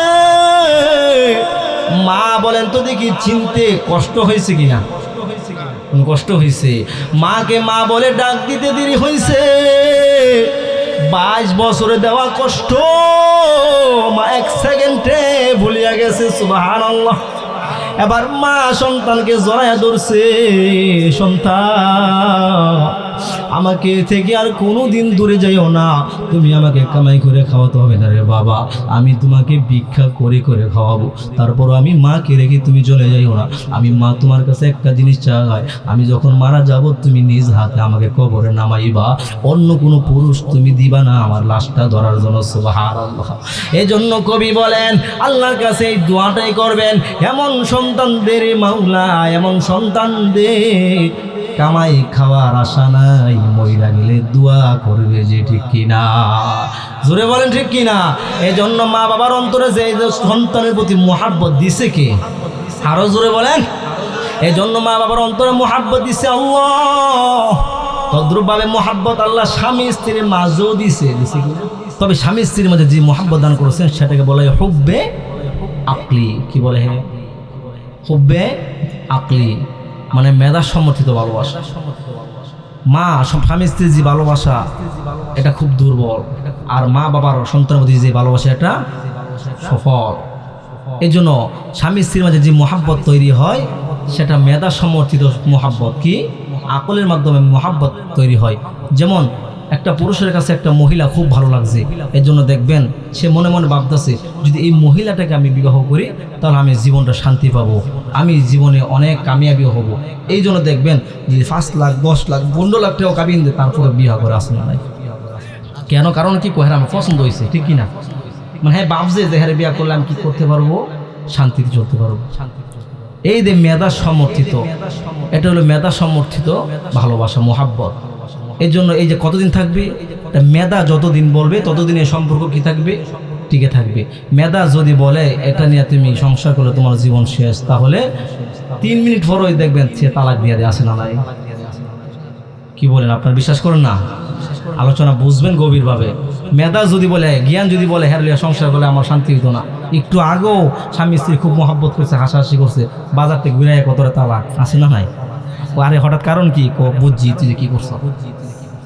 মা বলেন তো দেখি চিনতে কষ্ট হয়েছে কিনা? কষ্ট হয়েছে। মাকে মা বলে ডাক দিতে দেরি হয়েছে, 22 বছরে দেওয়া কষ্ট মা 1 সেকেন্ডে ভুলিয়া গেছে। সুবহানাল্লাহ। এবার মা সন্তানকে জড়াইয়া ধরছে, সন্তান আমাকে থেকে আর কোনো দিন দূরে যাইও না, তুমি আমাকে কামাই করে খাওয়াতে হবে না রে বাবা, আমি তোমাকে ভিক্ষা করে করে খাওয়াবো, তারপর আমি মাকে রেখে তুমি চলে যাইও না। আমি মা তোমার কাছে একটা জিনিস চাই, আমি যখন মারা যাব তুমি নিজ হাতে আমাকে কবরে নামাইবা, অন্য কোনো পুরুষ তুমি দিবা না আমার লাশটা ধরার জন্য। সুবহানাল্লাহ। এই জন্য কবি বলেন আল্লাহর কাছে এই দোয়াটাই করবেন, এমন সন্তানদের মাওলা, এমন সন্তানদের কামাই খাওয়ার আশা নাই, মইরা গেলে দোয়া করবে যে, ঠিক কিনা? জোরে বলেন ঠিক কিনা? এই জন্য মা বাবার অন্তরে যে সন্তানের প্রতি মুহাব্বত দিছে কে? আরো জোরে বলেন। এই জন্য মা বাবার অন্তরে মুহাব্বত দিছে আল্লাহ, তদ্রুপভাবে মুহাব্বত আল্লাহ স্বামী স্ত্রীর মাঝেও দিছে কি? তবে স্বামী স্ত্রীর মাঝে যে মুহাব্বত দান করেছেন সেটাকে বলা হয় হুব্বে আকলি। কি বলে? হ্যাঁ, হুব্বে আকলি মানে মেধা সমর্থিত ভালোবাসা। মা স্বামী স্ত্রীর যে ভালোবাসা এটা খুব দুর্বল, আর মা বাবার সন্তানের প্রতি যে ভালোবাসা এটা সফল। এই জন্য স্বামী স্ত্রীর মাঝে যে মহাব্বত তৈরি হয় সেটা মেধা সমর্থিত মহাব্বত, কি আকলের মাধ্যমে মহাব্বত তৈরি হয়। যেমন একটা পুরুষের কাছে একটা মহিলা খুব ভালো লাগছে, এর জন্য দেখবেন সে মনে মনে ভাবতেছে যদি এই মহিলাটাকে আমি বিবাহ করি তাহলে আমি জীবনটা শান্তি পাবো, আমি জীবনে অনেক কামিয়াবি হব। এই জন্য দেখবেন যদি 5 লাখ 10 লাখ 15 লাখ টাকা কাবিন দেয় তারপরে বিবাহ করে আসে না নাই কেন? কারণ কি কোহের আমার পছন্দ হয়েছে, ঠিক কিনা? মানে হ্যাঁ ভাবছে যে হ্যাঁ বিয়ে করলে আমি কি করতে পারবো, শান্তিতে চলতে পারবো। এই যে মেধা সমর্থিত, এটা হলো মেধা সমর্থিত ভালোবাসা, মোহাব্বত। এই জন্য এই যে কতদিন থাকবে, মেধা যতদিন বলবে ততদিন এই সম্পর্ক কি থাকবে, টিকে থাকবে। মেধা যদি বলে এটা নিয়ে তুমি সংসার করলে তোমার জীবন শেষ, তাহলে 3 মিনিট পরই দেখবেন সে তালাক দিয়ে দেয়, আসে না নাই? কি বলেন আপনার? বিশ্বাস করেন না? আলোচনা বুঝবেন গভীরভাবে। মেধা যদি বলে, জ্ঞান যদি বলে হ্যাঁ সংসার করলে আমার শান্তি হইতো না, একটু আগেও স্বামী স্ত্রী খুব মহাব্বত করছে, হাসাহাসি করছে, বাজার থেকে ঘুরে কতটা তালাক, আসে না নাই? আরে হঠাৎ কারণ কি? বুঝছি তুই যে কি করছো,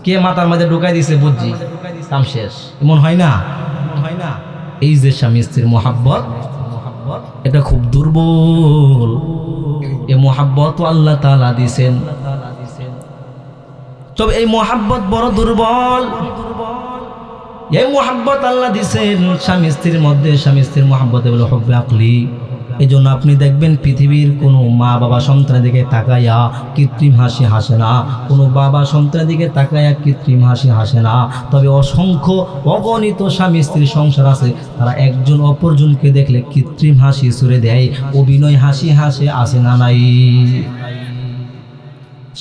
কে মাথার মাঝে ঢুকাই দিছে, বুঝছি কাম শেষ, এমন হয় না? এই যে স্বামী স্ত্রীর মহাব্বত এটা খুব দুর্বল, এই মহাব্বত আল্লাহ তাআলা দিয়েছেন, তবে এই মহাব্বত বড় দুর্বল। এই মহাব্বত আল্লাহ দিয়েছেন স্বামী স্ত্রীর মধ্যে, স্বামী স্ত্রীর মহাব্বতে বলে হুব্বে আকলি। এই জন্য আপনি দেখবেন পৃথিবীর কোনো মা বাবা সন্তানের দিকে তাকাইয়া কৃত্রিম হাসি হাসে না, কোনো বাবা সন্তানের দিকে তাকাইয়া কৃত্রিম হাসি হাসে না। তবে অসংখ্য অগণিত স্বামী স্ত্রীর সংসার আছে, তারা একজন অপরজনকে দেখলে কৃত্রিম হাসি ছুড়ে দেয়, অভিনয় হাসি হাসে, আসে না নাই?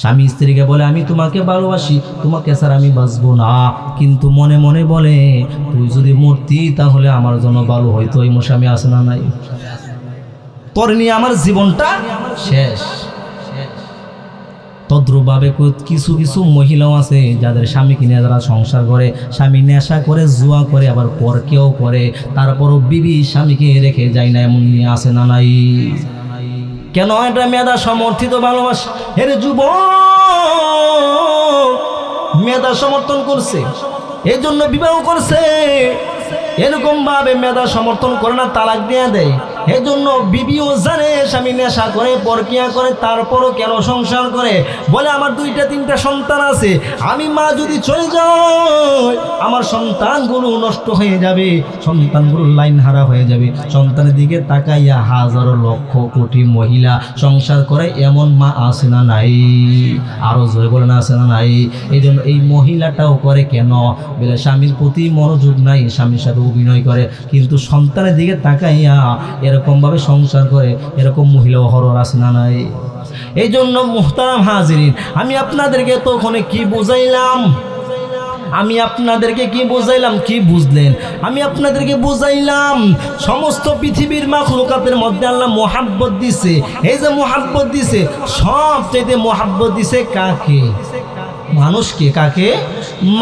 স্বামী স্ত্রীকে বলে আমি তোমাকে ভালোবাসি, তোমাকে ছাড়া আমি বাঁচবো না, কিন্তু মনে মনে বলে তুই যদি মরতি তাহলে আমার জন্য ভালো হইতো। এই স্বামী আসে না নাই? তোর নিয়ে আমার জীবনটা শেষ। তদ্রুপভাবে কিছু কিছু মহিলাও আছে যাদের স্বামীকে নিয়ে যারা সংসার করে, স্বামী নেশা করে, জুয়া করে, আবার পরকেও করে, তারপরও বিবি স্বামীকে রেখে যায় না, এমন নিয়ে আসে না নাই? কেন? এটা মেধা সমর্থিত ভালোবাসা। এর যুবক মেধা সমর্থন করছে, এই জন্য বিবাহ করছে। এরকম ভাবে মেধা সমর্থন করে না, তালাক দিয়ে দেয়। এজন্য বিবিও জানে স্বামী নেশা করে পরকিয়া করে, তারপরও কেন সংসার করে? বলে আমার 2-3টা সন্তান আছে, আমি মা যদি চলে যাই আমার সন্তানগুলো নষ্ট হয়ে যাবে, সন্তানগুলো লাইন হারা হয়ে যাবে। সন্তানের দিকে তাকাইয়া হাজারো লক্ষ কোটি মহিলা সংসার করে, এমন মা আছে না নাই? আরো জোরে বলেন আছে না নাই? এই জন্য এই মহিলাটাও করে কেন? বলে স্বামীর প্রতি মনোযোগ নাই, স্বামীর সাথে অভিনয় করে, কিন্তু সন্তানের দিকে তাকাইয়া এরকমভাবে সংসার করে, এরকম মহিলাও হরর আছে না নাই? এই জন্য মুহতারাম হাজিরিন, আমি আপনাদেরকে তখন কি বুঝাইলাম? আমি আপনাদেরকে কি বুঝাইলাম? কি বুঝলেন? আমি আপনাদেরকে বুঝাইলাম সমস্ত পৃথিবীর মাখলুকাতের মধ্যে আল্লাহ মোহাব্বত দিছে। এই যে মোহাব্বত দিছে, সবচেয়ে মোহাব্বত দিছে কাকে? মানুষকে। কাকে?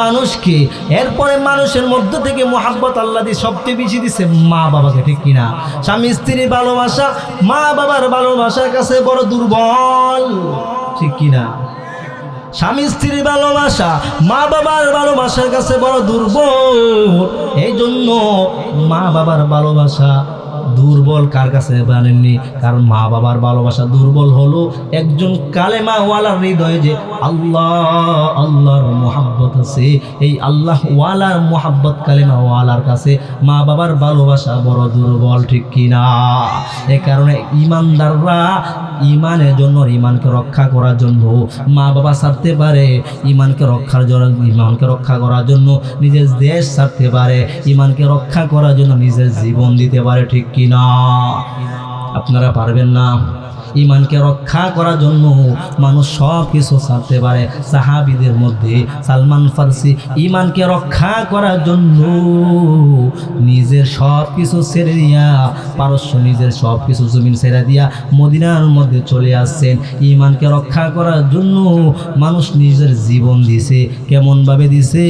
মানুষকে। এরপরে মানুষের মধ্য থেকে মোহাব্বত আল্লাহ দিয়ে সবচেয়ে বেশি দিছে মা বাবাকে, ঠিক কিনা? স্বামী স্ত্রীর ভালোবাসা মা বাবার ভালোবাসার কাছে বড় দুর্বল, ঠিক কিনা? স্বামী স্ত্রীর ভালোবাসা মা বাবার ভালোবাসার কাছে বড় দুর্বল। এই জন্য মা বাবার ভালোবাসা দুর্বল কার কাছে জানেননি? কারণ মা বাবার ভালোবাসা দুর্বল হলো একজন কালেমাওয়ালার হৃদয়ে যে আল্লাহ আল্লাহর মোহাব্বত আছে, এই আল্লাহ ওয়ালার মোহাব্বত কালেমাওয়ালার কাছে মা বাবার ভালোবাসা বড় দুর্বল, ঠিক কিনা? এ কারণে ইমানদাররা ইমানের জন্য, ইমানকে রক্ষা করার জন্য মা বাবা ছাড়তে পারে, ইমানকে রক্ষার জন্য, ইমানকে রক্ষা করার জন্য নিজের দেশ ছাড়তে পারে, ইমানকে রক্ষা করার জন্য নিজের জীবন দিতে পারে, ঠিক কিনা? আপনারা পারবেন না? ইমানকে রক্ষা করার জন্য মানুষ সব কিছু ছাড়তে পারে। সাহাবীদের মধ্যে সালমান ফারসি ইমানকে রক্ষা করার জন্য নিজের সব কিছু ছেড়ে দিয়া, পারস্য নিজের সব কিছু জমিন ছেড়ে দিয়া মদিনার মধ্যে চলে আসছেন। ইমানকে রক্ষা করার জন্য মানুষ নিজের জীবন দিছে। কেমনভাবে দিছে?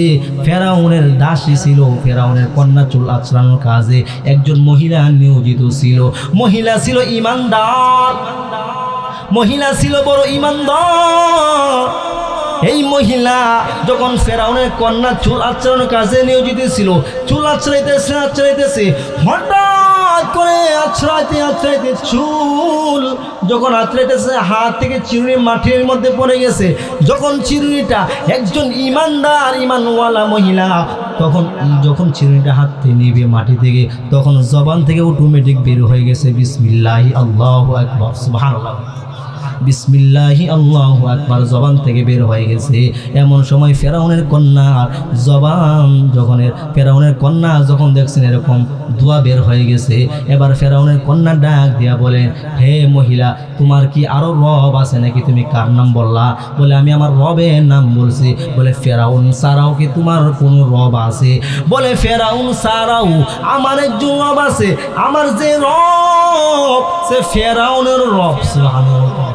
ফেরাউনের দাসী ছিল, ফেরাউনের কন্যা চুল আঁচড়ানোর কাজে একজন মহিলা নিয়োজিত ছিল। মহিলা ছিল ইমানদার, মহিলা ছিল বড় ইমানদার। এই মহিলা যখন ফেরাউনের কন্যা চুল আঁচড়ানোর কাজে নিয়োজিত ছিল, চুল আঁচড়াইতেছে, হঠাৎ করে আঁচড়াইতে চুল যখন আঁচড়াইতেছে, হাত থেকে চিরুনি মাটির মধ্যে পড়ে গেছে। যখন চিরুনিটা একজন ইমানদার ইমানওয়ালা মহিলা যখন চিরুনিটা হাত থেকে নিবে মাটি থেকে, তখন জবান থেকে অটোমেটিক বের হয়ে গেছে বিসমিল্লাহি আল্লাহু আকবার, সুবহানাল্লাহ, বিসমিল্লাহি আল্লাহু আকবার জবান থেকে বের হয়ে গেছে। এমন সময় ফেরাউনের কন্যা যখন দেখছেন এরকম দোয়া বের হয়ে গেছে, এবার ফেরাউনের কন্যা ডাক দিয়া বলেন, হে মহিলা, তোমার কি আরো রব আছে নাকি? তুমি কার নাম বললা? বলে, আমি আমার রবের নাম বলছি। বলে, ফেরাউন ছাড়াও কি তোমার কোনো রব আছে? বলে, ফেরাউন ছাড়াও আমার একজন রব আছে, আমার যে রব সে ফেরাউনের রব, সুবহানাল্লাহ।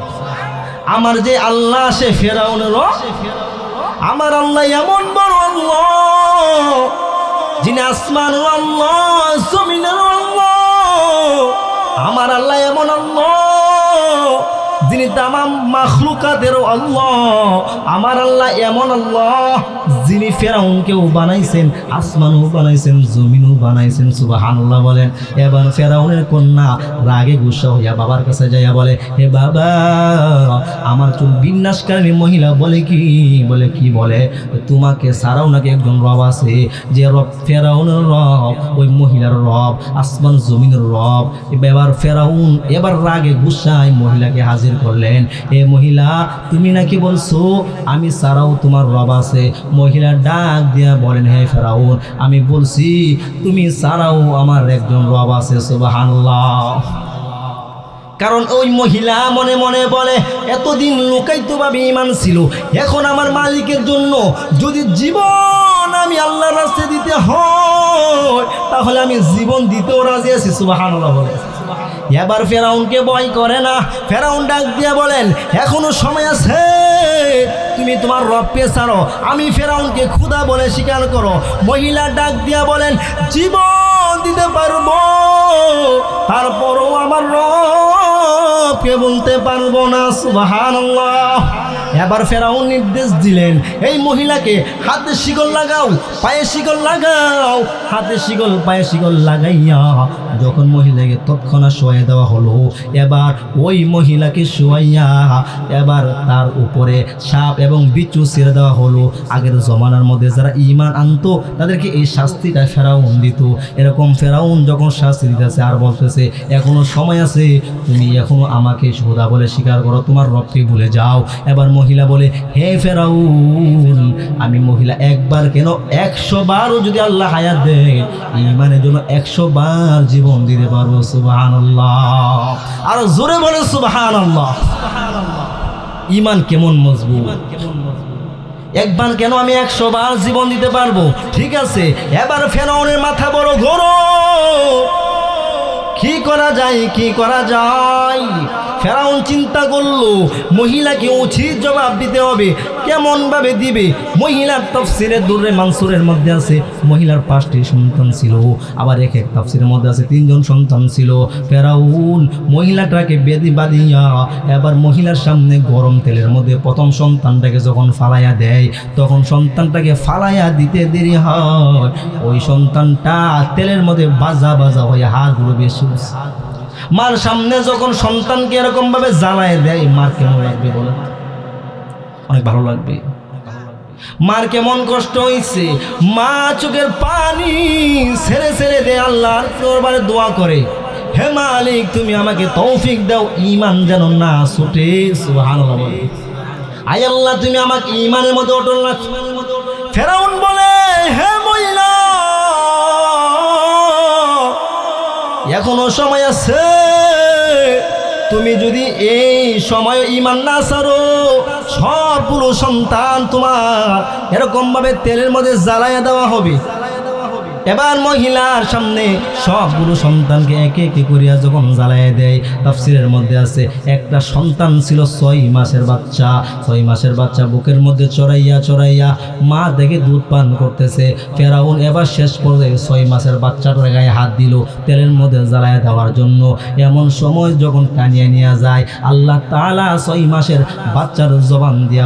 আমার যে আল্লাহ সে ফেরাউনের রব। আমার আল্লাহ এমন বড় আল্লাহ, যিনি আসমানের আল্লাহ, জমিনের আল্লাহ। আমার আল্লাহ এমন আল্লাহ যিনি তামাম মাখলুকাতেরও আল্লাহ। আমার আল্লাহ এমন আল্লাহ যিনি ফেরাউনকেও বানাইছেন, আসমানও বানাইছেন, জমিনও বানাইছেন, সুবহানাল্লাহ বলেন। এবার ফেরাউনের কন্যা রাগে গুসা হইয়া বাবার কাছে যাইয়া বলে, হে বাবা, আমার চুল বিন্যাসকারী মহিলা বলে কি বলে তোমাকে ছাড়াও নাকি একজন রব আছে, যে রব ফেরাউনের রব, ওই মহিলার রব আসমান জমিনের রব। এবার ফেরাউন এবার রাগে গুসায় মহিলাকে হাজির করলেন, এ মহিলা, তুমি নাকি বলছো আমি ছাড়াও তোমার রব আছে? মহিলা ডাক দিয়া বলেন, হে ফেরাউন, আমি বলছি তুমি ছাড়াও আমার একজন রব আছে, সুবহানাল্লাহ। কারণ ওই মহিলা মনে মনে বলে, এতদিন লুকায়িতভাবে ঈমান ছিল, এখন আমার মালিকের জন্য যদি জীবন আমি আল্লাহর রাস্তায় দিতে হয় তাহলে আমি জীবন দিতেও রাজি আছি, সুবহানাল্লাহ বলে। এবার ফেরাউনকে ভয় করে না। ফেরাউন ডাক দিয়া বলেন, এখনো সময় আছে, তুমি তোমার রবকে ছাড়ো, আমি ফেরাউনকে খোদা বলে স্বীকার করো। মহিলা ডাক দিয়া বলেন, জীবন দিতে পারবো, তারপরও আমার রবকে বলতে পারবো না, সুবহানাল্লাহ। এবার ফেরাউন নির্দেশ দিলেন, এই মহিলাকে হাতে শিকল লাগাও, পায়ে শিকল লাগাও। হাতে শিকল পায়ে শিকল লাগাইয়া যখন মহিলাকে তৎক্ষণাৎ শোয়াই দেওয়া হলো, এবার ওই মহিলাকে শোয়াইয়া এবার তার উপরে সাপ এবং বিচ্ছু ছেড়ে দেওয়া হলো। আগের জমানার মধ্যে যারা ঈমান আনতো তাদেরকে এই শাস্তিটা ফেরাউন দিত। এরকম ফেরাউন যখন শাস্তি দিতেছে আর বলতেছে এখনো সময় আছে, তুমি এখনো আমাকে খোদা বলে স্বীকার করো, তোমার রবকে ভুলে যাও। এবার মহিলা বলে, হে ফেরাউন, আমি মহিলা একবার কেন 100 বারও যদি আল্লাহ হায়াত দেয় ঈমানের জন্য 100 বার জীবন দিতে পারবো। সুবহানাল্লাহ, আর জোরে বলে সুবহানাল্লাহ। ঈমান কেমন মজবুত, একবার কেন আমি 100 বার জীবন দিতে পারবো। ঠিক আছে, এবার ফেরাউনের মাথা বড় গরম, কি করা যায়, কি করা যায়। ফেরাউন চিন্তা করলো মহিলাকে উচিত জবাব দিতে হবে। কেমন ভাবে দিবে? মহিলার তাফসিরে দুররে মানসুরের মধ্যে আছে মহিলার 5টি সন্তান ছিল, আবার এক তাফসিরের মধ্যে আছে 3 জন সন্তান ছিল। ফেরাউন মহিলাটাকে বেদি বাঁধিয়া এবার মহিলার সামনে গরম তেলের মধ্যে প্রথম সন্তানটাকে যখন ফালাইয়া দেয়, তখন সন্তানটাকে ফালাইয়া দিতে দেরি হয়, ওই সন্তানটা তেলের মধ্যে বাজা বাজা হয়ে হাড়গুলো বেশি। মার সামনে যখন সন্তানকে এরকম ভাবে জ্বালায় দেয়, মার কেমন লাগবে বলে? অনেক ভালো লাগবে। মার কেমন কষ্ট হইছে, মা চোখের পানি ছেড়ে ছেড়ে দে আল্লাহর দরবারে দোয়া করে, হে মালিক তুমি আমাকে তৌফিক দাও, ঈমান যেন না ছুটে। সুবহানাল্লাহ বলে, আয় আল্লাহ তুমি আমাকে ঈমানের মধ্যে অটল রাখো। ফেরাউন বলে, হে মহিলা এখনো সময় আছে, তুমি যদি এই সময় ঈমান না ছাড়ো সবগুলো সন্তান তোমার এরকম ভাবে তেলের মধ্যে জ্বালাইয়া দেওয়া হবে। এবার মহিলার সামনে সবগুলো সন্তানকে একে একে করিয়া যখন জ্বালাইয়া দেয়, তাফসিরের মধ্যে আছে একটা সন্তান ছিল 6 মাসের বাচ্চা। 6 মাসের বাচ্চা বুকের মধ্যে চড়াইয়া চড়াইয়া মা দেখে দুধ পান করতেছে। ফেরাউন এবার শেষ পর্যায়ে 6 মাসের বাচ্চাটার গায়ে হাত দিল তেলের মধ্যে জ্বালাইয়া দেওয়ার জন্য। এমন সময় যখন টানিয়ে নিয়ে যায়, আল্লাহ তাআলা 6 মাসের বাচ্চার জবান দিয়া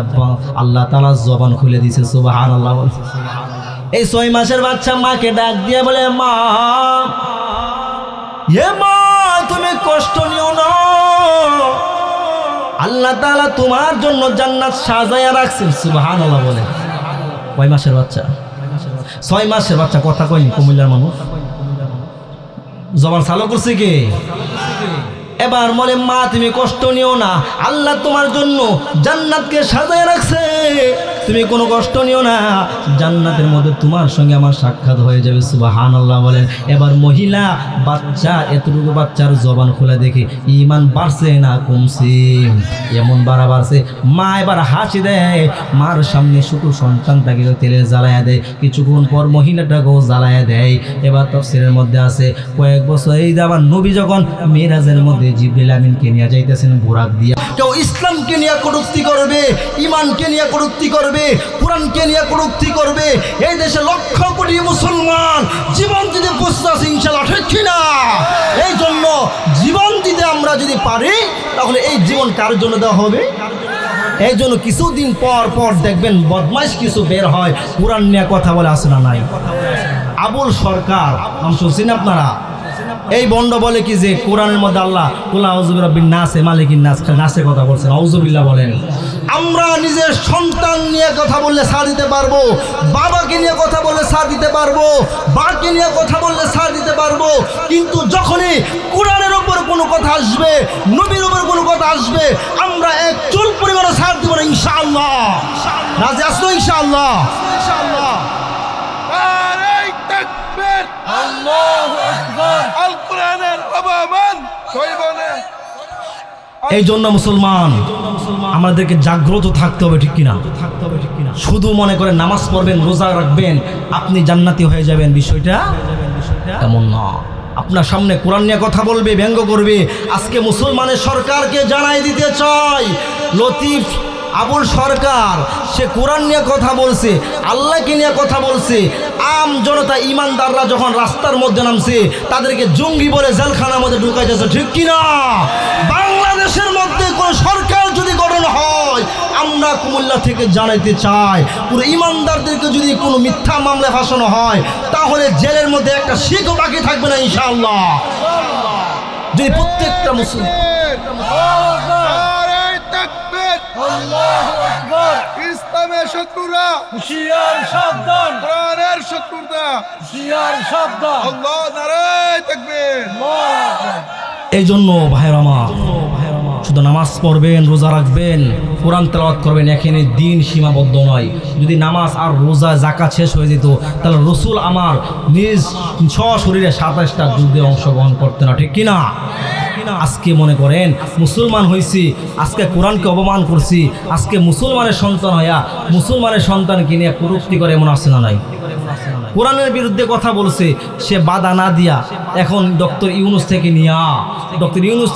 আল্লাহ তাআলা জবান খুলে দিয়েছে। সুবহানাল্লাহ। এই 6 মাসের বাচ্চা মাকে ডাক দিয়ে বলে, মা, এ মা তুমি কষ্ট নিও না, আল্লাহ তাআলা তোমার জন্য জান্নাত সাজায়া রাখছেন। সুবহানাল্লাহ বলে। কয় মাসের বাচ্চা? 6 মাসের বাচ্চা। কথা কয়নি কুমিল্লার মানুষ, জবান চালু করছে কে? এবার বলে, মা তুমি কষ্ট নিও না, আল্লাহ তোমার জন্য জান্নাতকে সাজায় রাখছে, তুমি কোনো কষ্ট নিও না, জান্নাতের মধ্যে তোমার সঙ্গে আমার সাক্ষাৎ হয়ে যাবে। সুবহানাল্লাহ বলেন। এবার মহিলা বাচ্চা এতটুকু বাচ্চার জবান খোলা দেখে ঈমান বাড়ছে না কমছে? এমন বাড়ছে। মা এবার হাসি দেয়, মার সামনে ছোট সন্তানটাকে তেলে জ্বালায়া দেয়, কিছুক্ষণ পর মহিলাটাকেও জ্বালায়া দেয়। এবার তাফসীরের মধ্যে আছে কয়েক বছর এই আমার নবী যখন মিরাজের মধ্যে জিবরিল আমিনকে নিয়ে যাইতেছেন বুরাক দিয়া, কেউ ইসলামকে নিয়ে কটূক্তি করবে, ঈমানকে নিয়ে কটূক্তি করবে, কোরআনকে নিয়ে কটূক্তি করবে। এই দেশে লক্ষ কোটি মুসলমান জীবন দিতে প্রস্তুত আছে ইনশাআল্লাহ, ঠিক কিনা? এই জন্য জীবন দিতে আমরা যদি পারি তাহলে এই জীবন কার জন্য দেওয়া হবে? এই জন্য কিছুদিন পর পর দেখবেন বদমাইশ কিছু বের হয়, কোরআন নিয়ে কথা বলে, আসে না নাই? আবুল সরকার নাম শুনছেন আপনারা? এই বন্ড বলে কি যে কোরআনের মধ্যে আল্লাহ কুল আউযু বিরাব্বিন নাস মালিকিন নাস, নাসের কথা বলছেন। আউযুবিল্লাহ বলেন। আমরা নিজের সন্তান নিয়ে কথা বললে ছাড় দিতে পারবো, বাবাকে নিয়ে কথা বললে ছাড় দিতে পারবো, বাকে নিয়ে কথা বললে ছাড় দিতে পারবো, কিন্তু যখনই কোরআনের উপর কোনো কথা আসবে, নবীর উপর কোনো কথা আসবে, আমরা এক চুল পরিমাণও ছাড় দিব না ইনশাআল্লাহ। রাজি আসলো ইনশাআল্লাহ? ইনশাআল্লাহ। এই জন্য মুসলমান আমাদেরকে জাগ্রত থাকতে হবে, ঠিক কিনা? শুধু মনে করে নামাজ পড়বেন, রোজা রাখবেন, আপনি জান্নাতি হয়ে যাবেন, বিষয়টা এমন না। আপনার সামনে কোরআন নিয়ে কথা বলবে, ব্যঙ্গ করবে। আজকে মুসলমানের সরকারকে জানাই দিতে চাই, লতিফ আবুল সরকার সে কোরআন নিয়ে কথা বলছে, আল্লাহকে নিয়ে কথা বলছে। আম জনতা ইমানদাররা যখন রাস্তার মধ্যে নামছে তাদেরকে জঙ্গি বলে জেলখানার মধ্যে ঢুকাইতেছে, ঠিক কিনা? বাংলাদেশের মধ্যে কোন সরকার যদি গঠন হয় আমরা কুমিল্লা থেকে জানাইতে চাই, পুরো ইমানদারদেরকে যদি কোনো মিথ্যা মামলায় ফাঁসানো হয় তাহলে জেলের মধ্যে একটা শিখও বাকি থাকবে না ইনশাআল্লাহ। যদি প্রত্যেকটা মুসলিম ইসলামের শত্রুরা হুঁশিয়ার সাবধান, কোরআনের শত্রুরা হুঁশিয়ার সাবধান, আল্লাহ নারায়ে তাকবীর। এই জন্য ভাইয়ের আমার শুধু নামাজ পড়বেন, রোজা রাখবেন, কোরআন তেলাওয়াত করবেন, এখানে দিন সীমাবদ্ধ নয়। যদি নামাজ আর রোজা যাকাত শেষ হয়ে যেত তাহলে রসুল আমার নিজ সশরীরে 27টা যুদ্ধে অংশগ্রহণ করতেন না, ঠিক কিনা? আজকে মনে করেন মুসলমান হয়েছি, আজকে কোরআনকে অপমান করছি, আজকে মুসলমানের সন্তান হইয়া মুসলমানের সন্তানকে নিয়ে কটূক্তি করে, এমন আছে না নাই? কোরআনের বিরুদ্ধে কথা বলছে, সে বাধা না দিয়া এখন ডক্টর ইউনূস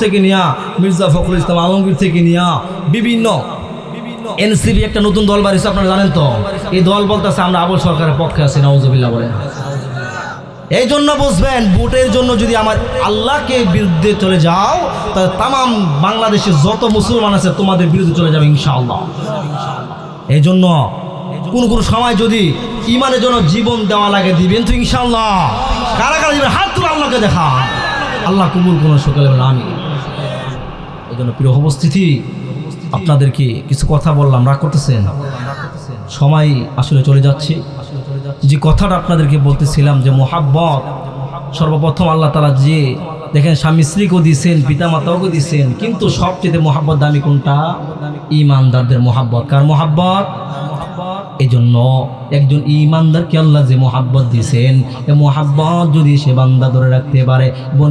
থেকে নিয়া মির্জা ফখরুল ইসলাম আলমগীর থেকে নিয়া বিভিন্ন এনসিপি একটা নতুন দল বাড়িছে, আপনারা জানেন তো। এই দল বলতেছে আমরা আবুল সরকারের পক্ষে আছি, নাউজুবিল্লাহ বলেন। এই জন্য বুঝবেন, ভোটের জন্য যদি আমার আল্লাহকে বিরুদ্ধে চলে যাও তাহলে তামাম বাংলাদেশে যত মুসলমান আছে তোমাদের বিরুদ্ধে চলে যাবে ইনশাআল্লাহ। এই জন্য কোন সময় যদি ইমানের জন্য জীবন দেওয়া লাগে দিবেন তো ইনশাআল্লাহ। কারা কারা দিবেন হাত তুলে আল্লাহকে দেখা, আল্লাহ কবুল করুন সকলে বলেন আমিন। এই জন্য প্রিয় উপস্থিতি, আপনাদেরকে কিছু কথা বললাম, রাগ করতেছেন? সময় আসলে চলে যাচ্ছে। যে কথাটা আপনাদেরকে বলতেছিলাম যে মোহাব্বত, সর্বপ্রথম আল্লাহ তাআলা যে দেখেন স্বামী স্ত্রীকেও দিয়েছেন, পিতা মাতাকেও দিয়েছেন, কিন্তু সবচেয়ে মোহাব্বত দামি কোনটা? ইমানদারদের মোহাব্বত। কার মোহাব্বত? এই জন্য একজন ইমানদারকে আল্লাহ যে মোহাব্বত দিয়েছেন, এই মোহাব্বত যদি সে বান্দা ধরে রাখতে পারে,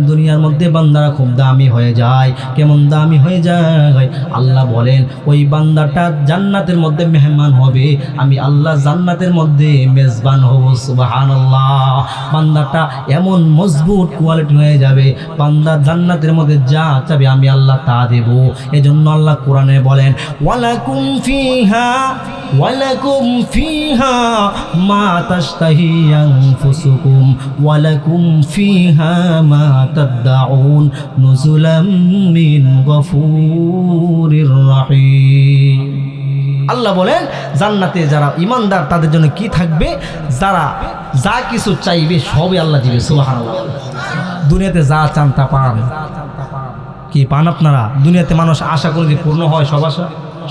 দুনিয়ার মধ্যে বান্দারা খুব দামি হয়ে যায়। কেমন দামি হয়ে যায়? আল্লাহ বলেন ওই বান্দাটা জান্নাতের মধ্যে মেহমান হবে, আমি আল্লাহ জান্নাতের মধ্যে মেজবান হব। সুবহানাল্লাহ। বান্দাটা এমন মজবুত কোয়ালিটি হয়ে যাবে, বান্দা জান্নাতের মধ্যে যা চাবে আমি আল্লাহ তা দেব। এজন্য আল্লাহ কোরআনে বলেন ওয়ালাকুম ফিহা মা তাশতাহি আনফুসুকুম ওয়ালাকুম ফিহা মা তাদউন নুজুলাম মিন গফুরির রহিম। আল্লাহ বলেন জান্নাতে যারা ইমানদার তাদের জন্য কি থাকবে? যারা যা কিছু চাইবে সবই আল্লাহ দিবে। সুবহানাল্লাহ। দুনিয়াতে যা চান তা পান, কি পান আপনারা? দুনিয়াতে মানুষ আশা করে যে পূর্ণ হয়, সব আশা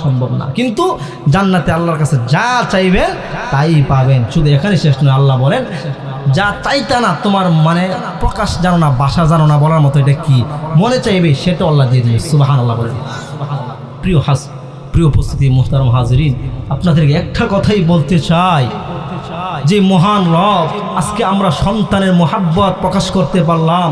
সম্ভব না, কিন্তু জান্নাতে আল্লাহর কাছে যা চাইবেন তাই পাবেন। শুধু এখানে শেষ নয়, আল্লাহ বলেন যা চাইতা না তোমার মানে প্রকাশ জানো না, ভাষা জানো না বলার মতো, এটা কি মনে চাইবে সেটা আল্লাহ দিয়ে দিবে। সুবহানাল্লাহ বলেন। প্রিয় উপস্থিতি, মুহতারাম হাজিরিন, আপনাদেরকে একটা কথাই বলতে চাই যে মহান রব, আজকে আমরা সন্তানের মোহাব্বত প্রকাশ করতে পারলাম,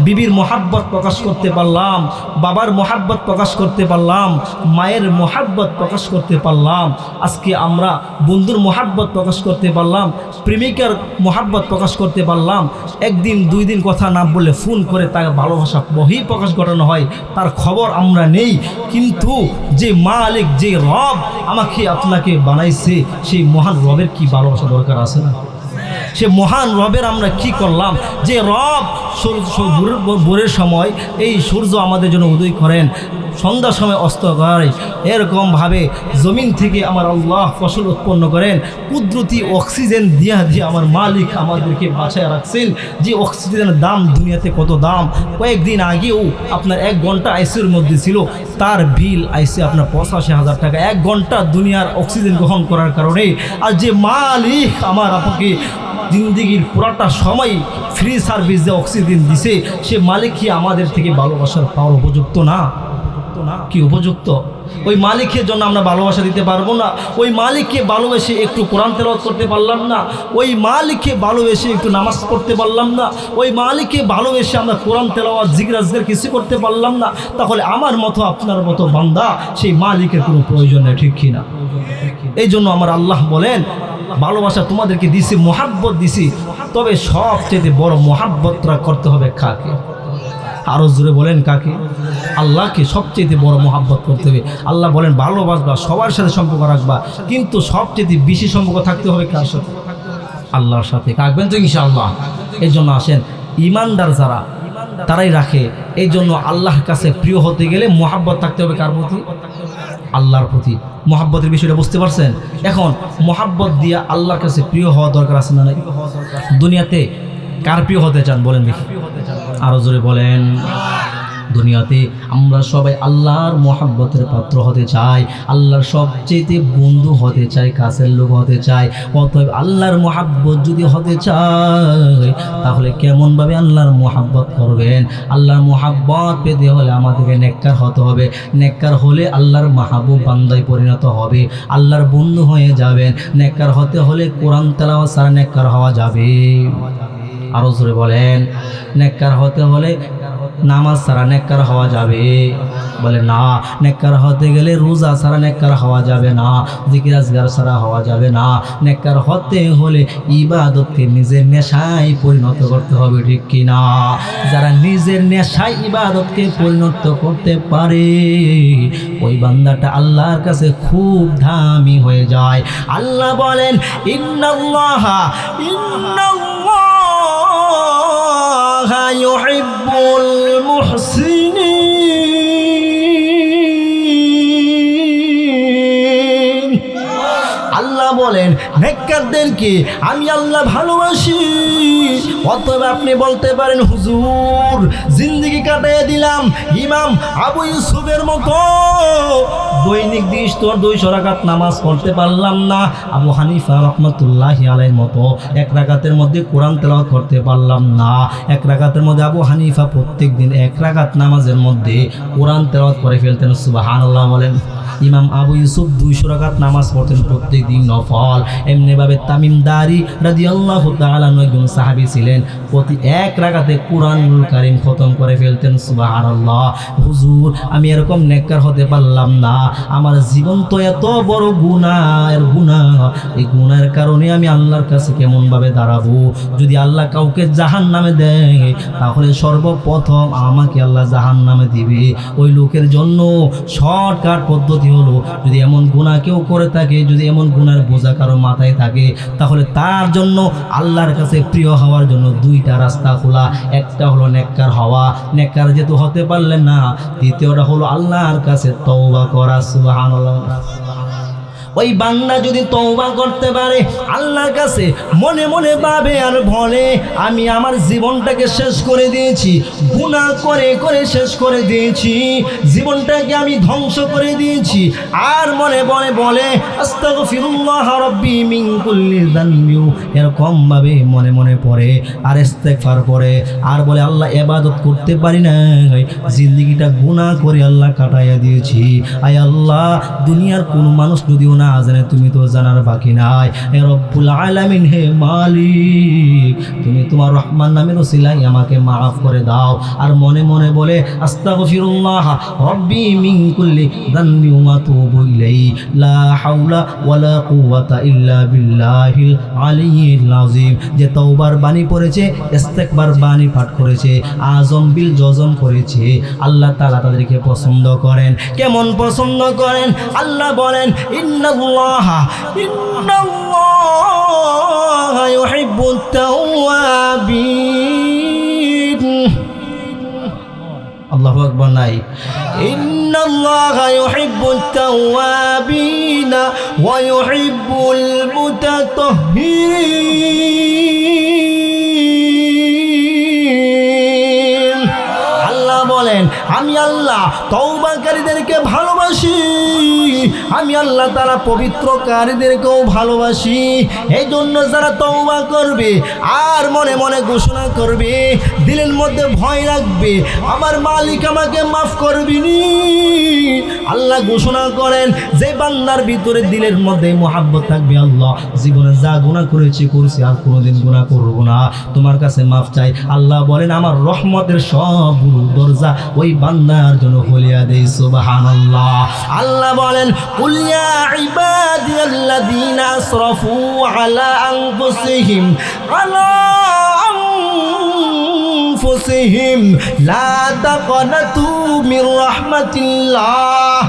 বিবির মোহাব্বত প্রকাশ করতে পারলাম, বাবার মোহাব্বত প্রকাশ করতে পারলাম, মায়ের মোহাব্বত প্রকাশ করতে পারলাম, আজকে আমরা বন্ধুর মোহাব্বত প্রকাশ করতে পারলাম, প্রেমিকার মোহাব্বত প্রকাশ করতে পারলাম। একদিন দুই দিন কথা না বললে ফোন করে তার ভালোবাসা বহি প্রকাশ ঘটানো হয়, তার খবর আমরা নেই। কিন্তু যে মালিক, যে রব আমাকে আপনাকে বানাইছে, সেই মহান রবের কি ভালোবাসা দরকার আছে না? সে মহান রবের আমরা কি করলাম? যে রব ভোরের সময় এই সূর্য আমাদের জন্য উদয় করেন, সন্ধ্যার সময় অস্ত করে, এরকমভাবে জমিন থেকে আমার আল্লাহ ফসল উৎপন্ন করেন, কুদরতি অক্সিজেন দিয়া আমার মালিক আমাদেরকে বাঁচায় রাখছেন। যে অক্সিজেনের দাম দুনিয়াতে কত দাম! কয়েকদিন আগেও আপনার 1 ঘন্টা আইসিইউর মধ্যে ছিল, তার বিল আইসি আপনার 85,000 টাকা, 1 ঘন্টা দুনিয়ার অক্সিজেন গ্রহণ করার কারণে। আর যে মালিক আমার আপনাকে জিন্দিগির পুরাটা সময় ফ্রি সার্ভিস দিয়ে অক্সিজেন দিছে, সে মালিক কি আমাদের থেকে ভালোবাসার পাওয়ার উপযুক্ত না? কি উপযুক্ত? ওই মালিকের জন্য আমরা ভালোবাসা দিতে পারবো না? ওই মালিককে ভালোবেসে একটু কোরআন তেলাওয়াত করতে পারলাম না? ওই মালিককে ভালোবেসে একটু নামাজ পড়তে পারলাম না? ওই মালিককে ভালোবেসে আমরা কোরআন তেলাওয়াত জিকির আজকার কিছু করতে পারলাম না? তাহলে আমার মতো আপনার মতো বান্দা সেই মালিকের কোনো প্রয়োজন নেই, ঠিক কিনা? এই জন্য আমার আল্লাহ বলেন ভালোবাসা তোমাদেরকে দিছি, মোহাব্বত দিছি, তবে সবচেয়ে বড় মোহাব্বতটা করতে হবে কাকে? আরো জোরে বলেন কাকে? আল্লাহকে সবচেয়ে বড় মোহাব্বত করতে হবে। আল্লাহ বলেন ভালোবাসবা, সবার সাথে সম্পর্ক রাখবা, কিন্তু সবচেয়ে বেশি সম্পর্ক থাকতে হবে কার সাথে? আল্লাহর সাথে। রাখবেন তো ইনশাআল্লাহ? এই জন্য আসেন, ইমানদার যারা তারাই রাখে। এই জন্য আল্লাহর কাছে প্রিয় হতে গেলে মোহাব্বত থাকতে হবে কার প্রতি? আল্লাহর প্রতি মহাব্বতের বিষয়টা বুঝতে পারছেন? এখন মহাব্বত দিয়ে আল্লাহর কাছে প্রিয় হওয়া দরকার আছে না নাই? দুনিয়াতে কার প্রিয় হতে চান বলেন দেখি, আরো জোরে বলেন। দুনিয়াতে আমরা সবাই আল্লাহর মহাব্বতের পাত্র হতে চাই, আল্লাহর সবচেয়ে বন্ধু হতে চাই, কাছের লোক হতে চাই। অতএব আল্লাহর মহাব্বত যদি হতে চাই তাহলে কেমনভাবে আল্লাহর মহাব্বত করবেন? আল্লাহর মহাব্বত পেতে হলে আমাদেরকে নেককার হতে হবে। নেককার হলে আল্লাহর মাহবুব বান্দায় পরিণত হবে, আল্লাহর বন্ধু হয়ে যাবেন। নেককার হতে হলে কোরআন তেলাওয়াত ছাড়া নেককার হওয়া যাবে? আরো জোরে বলেন। নেককার হতে হলে নামাজ ছাড়া নেককার হওয়া যাবে? বলে না। নেককার হতে গেলে রোজা ছাড়া নেককার হওয়া যাবে না, জিকির আজগার ছাড়া হওয়া যাবে না। নেককার হতে হলে ইবাদতকে নিজের নেশায় পরিণত করতে হবে, ঠিক কিনা? যারা নিজের নেশায় ইবাদতকে পরিণত করতে পারে ওই বান্দাটা আল্লাহর কাছে খুব দামি হয়ে যায়। আল্লাহ বলেন ইন্নাল্লাহা ইউহিব্বুল মুহসিনিন। আল্লাহ বলেন নেককারদেরকে আমি আল্লাহ ভালোবাসি। অতএব আপনি বলতে পারেন হুজুর জিন্দেগি কাটিয়ে দিলাম ইমাম আবু ইউসুফের মতো, দৈনিক 200 রাকাত নামাজ পড়তে পারলাম না। আবু হানিফা রহমতুল্লাহি আলাইহির মতো 1 রাকাতের মধ্যে কোরআন তেলাওয়াত করতে পারলাম না। 1 রাকাতের মধ্যে আবু হানিফা প্রত্যেক দিন 1 রাকাত নামাজের মধ্যে কোরআন তেলাওয়াত করে ফেলতেন। সুবহানাল্লাহ বলেন। ইমাম আবু ইউসুফ 200 রাকাত নামাজ পড়তেন প্রত্যেক দিন নফল। এমনিভাবে তামিম দারি রাদিয়াল্লাহু তাআলা একজন সাহাবী ছিলেন, প্রতি 1 রাকাতে কোরআনুল কারীম খতম করে ফেলতেন। সুবহানাল্লাহ। হুজুর আমি এরকম নেককার হতে পারলাম না, আমার জীবন তো এত বড় গুনাহের গুনাহ, এই গুনাহের কারণে আমি আল্লাহর কাছে কেমনভাবে দাঁড়াবো? যদি আল্লাহ কাউকে জাহান্নামে দেয় তাহলে সর্বপ্রথম আমাকে আল্লাহ জাহান্নামে দিবে। ওই লোকের জন্য শর্টকাট পদ্ধতি হলো, যদি এমন গুনাহ কেউ করে থাকে, যদি এমন গুনার বোঝা কারো মাথায় থাকে, তাহলে তার জন্য আল্লাহর কাছে প্রিয় হওয়ার জন্য 2টা রাস্তা খোলা। একটা হলো নেককার হওয়া, নেককার যেহেতু হতে পারলেন না, দ্বিতীয়টা হলো আল্লাহর কাছে তওবা করা। সুবহানাল্লাহ। ওই বান্দা যদি তওবা করতে পারে, আল্লাহর কাছে মনে মনে ভাবে আর বলে আমি আমার জীবনটাকে শেষ করে দিয়েছি, গুনাহ করে করে শেষ করে দিয়েছি, জীবনটাকে আমি ধ্বংস করে দিয়েছি, আর মনে মনে বলে আস্তাগফিরুল্লাহ রাব্বি মিন কুল্লি যানবি, এরকম ভাবে মনে মনে পড়ে আর ইস্তেগফার পড়ে আর বলে আল্লাহ ইবাদত করতে পারি না, জিন্দেগিটা গুনাহ করে আল্লাহ কাটাইয়া দিয়েছি। আয় আল্লাহ দুনিয়ার কোনো মানুষ যদিও না জানে, তুমি তো জানার বাকি নাই। হে রব্বুল আলামিন, হে মালিক, তুমি তোমার রহমান নামের ওসিলায় আমাকে মাফ করে দাও। আর মনে মনে বলে আস্তাগফিরুল্লাহ রাব্বি মিন কুল্লি যানবি ওয়া আতুবু ইলাইহি লা হাওলা ওয়ালা কুওয়াতা ইল্লা বিল্লাহিল আলিয়্যিল আযীম। যে তওবার বাণী পড়েছে, ইস্তেগফার বাণী পাঠ করেছে, আজম বিল জজম করেছে, আল্লাহ তাআলা তাদেরকে পছন্দ করেন। কেমন পছন্দ করেন? আল্লাহ বলেন ইন্নাল্লাহা ইউহিব্বুত তাওয়াবিন। আল্লাহু আকবার নাই। ইন্নাল্লাহা ইউহিব্বুত তাওয়াবিন ওয়া ইউহিব্বুল মুতাতাহহিরিন। আল্লাহ বলেন আমি আল্লাহ তওবাকারীদেরকে ভালোবাসি, আমি আল্লাহ তাআলা পবিত্রকারীদেরকেও ভালোবাসি। এই জন্য যারা তওবা করবে আর মনে মনে ঘোষণা করবে, দিলের মধ্যে ভয় রাখবে আমার মালিক আমাকে মাফ করবেনি, আল্লাহ ঘোষণা করেন যে বান্দার ভিতরে দিলের মধ্যে মুহাব্বত থাকবে, আল্লাহ জীবনে যা গুনাহ করেছি আর কোনোদিন গুনাহ করব না, তোমার কাছে মাফ চাই। আল্লাহ বলেন আমার রহমতের সব দরজা ওই বান্দার জন্য খুলিয়া দেই। সুবহানাল্লাহ। আল্লাহ বলেন কুল ইয়া ইবাদিয়াল্লাযীনা আসরাফু আলা আনফুসিহিম লা তাকনাতু মির রাহমাতিল্লাহ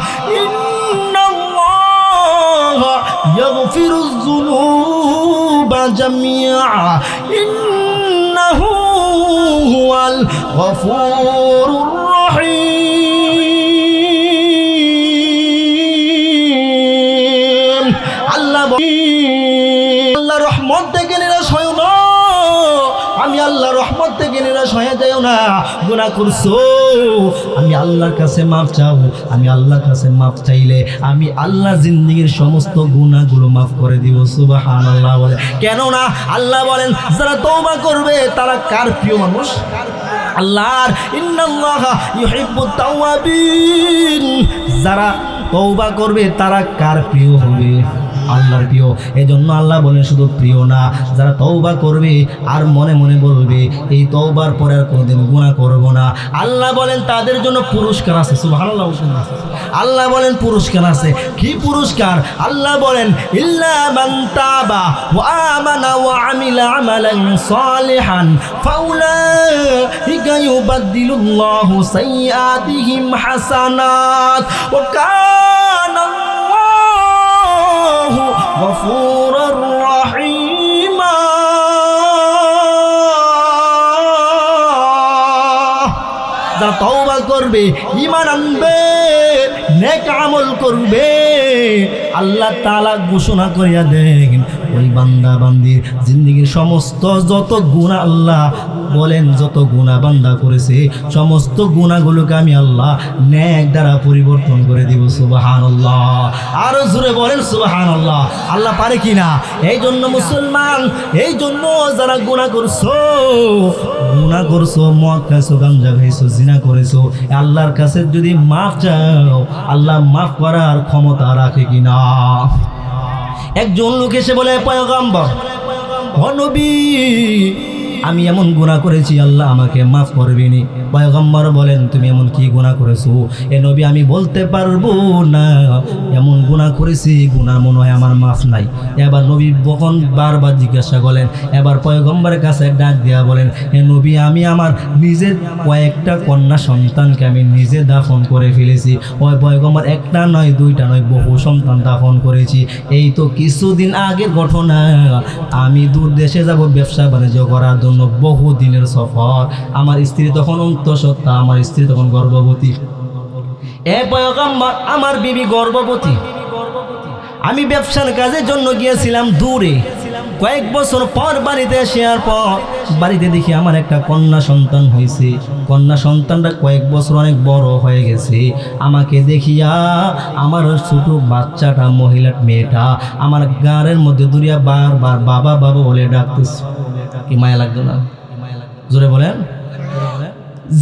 ইন্নাল্লাহা ইয়াগফিরুয যুনুবা জামিআ ইন্নাহু হুয়াল গফুরুর রহিম। আল্লাহ রহমত থেকে নিরাশ হয়েও না, আমি আল্লাহ রহমত থেকে নিরাশ হয়ে যাও না। গুনাহ করছো, আমি আল্লাহর কাছে মাফ চাও। আমি আল্লাহর কাছে মাফ চাইলে আমি আল্লাহ জিন্দেগীর সমস্ত গুনাহগুলো মাফ করে দিব। সুবহানাল্লাহ বলে। কেননা আল্লাহ বলেন যারা তওবা করবে তারা কার প্রিয় মানুষ? আল্লাহর। ইন্নাল্লাহা ইউহিব্বুত তাওয়াবিন। যারা তওবা করবে তারা কার প্রিয় হবে? আল্লাহর প্রিয়। এজন্য আল্লাহ বলেন শুধু প্রিয় না, যারা তওবা করবে আর মনে মনে বলবে এই তওবার পরে আর কোনোদিন গুনাহ করব না, আল্লাহ বলেন তাদের জন্য পুরস্কার আছে। সুবহানাল্লাহ। আল্লাহ বলেন পুরস্কার আছে। কি পুরস্কার? আল্লাহ বলেন ইল্লা মান তাবা ওয়া আমানা ওয়া আমিলা আমালান সালিহান ফাউলাইকা ইউবাদদিলুল্লাহু সাইয়্যাতিহিম হাসানাত ওয়া কানা গফুরুর রহিমা। যারা তওবা করবে, ঈমান আনবে, নেক আমল করবে, আল্লাহ তাআলা ঘোষণা করিয়া দেন ওই বান্দা বান্দির জিন্দেগীর সমস্ত যত গুনাহ, আল্লাহ বলেন যত গুনাহ বান্দা করেছে সমস্ত গুনাহগুলোকে আমি আল্লাহ নেক দ্বারা পরিবর্তন করে দিব। সুবহানাল্লাহ। আরো জোরে বলেন সুবহানাল্লাহ। আল্লাহ পারে কিনা? এই জন্য মুসলমান, এই জন্য যারা গুনাহ করছো, মদ খাইছো, গাঞ্জা খাইছো, জিনা করেছো, আল্লাহর কাছে যদি মাফ চাও, আল্লাহ মাফ করার ক্ষমতা রাখে কিনা? একজন লোক এসে বলে পয়গম্বর, ও নবী, আমি এমন গুনাহ করেছি, আল্লাহ আমাকে মাফ করবেনি। পয়গম্বর বলেন তুমি এমন কি গুনাহ করেছো? এ নবী আমি বলতে পারবো না, এমন গুনাহ করেছি, গুনাহ মনে হয় আমার মাফ নাই। এবার নবী বখন বারবার জিজ্ঞাসা করেন, এবার পয়গম্বরের কাছে ডাক দিয়া বলেন, এ নবী আমি আমার নিজের কয়েকটা কন্যা সন্তানকে আমি নিজে দাফন করে ফেলেছি। ওই পয়গম্বর একটা নয় দুইটা নয় বহু সন্তান দাফন করেছি। এই তো কিছুদিন আগের ঘটনা, আমি দূর দেশে যাব ব্যবসা বাণিজ্য করার জন্য, বহু দিনের সফর। আমার স্ত্রী তখন অন্তঃসত্ত্বা, আমার স্ত্রী তখন গর্ভবতী। এ পয়গম্বর, আমার বিবি গর্ভবতী। আমি ব্যবসার কাজের জন্য গিয়েছিলাম দূরে। কয়েক বছর পর বাড়িতে আসার পর বাড়িতে দেখি আমার একটা কন্যা সন্তান হয়েছে। কন্যা সন্তানটা কয়েক বছর অনেক বড় হয়ে গেছে। আমাকে দেখিয়া আমার ছোট বাচ্চাটা, মহিলা মেয়েটা আমার গাড়ের মধ্যে দূরিয়া বারবার বাবা বাবা বলে ডাকতেছে। কি মায়া লাগতো না? জোরে বলেন।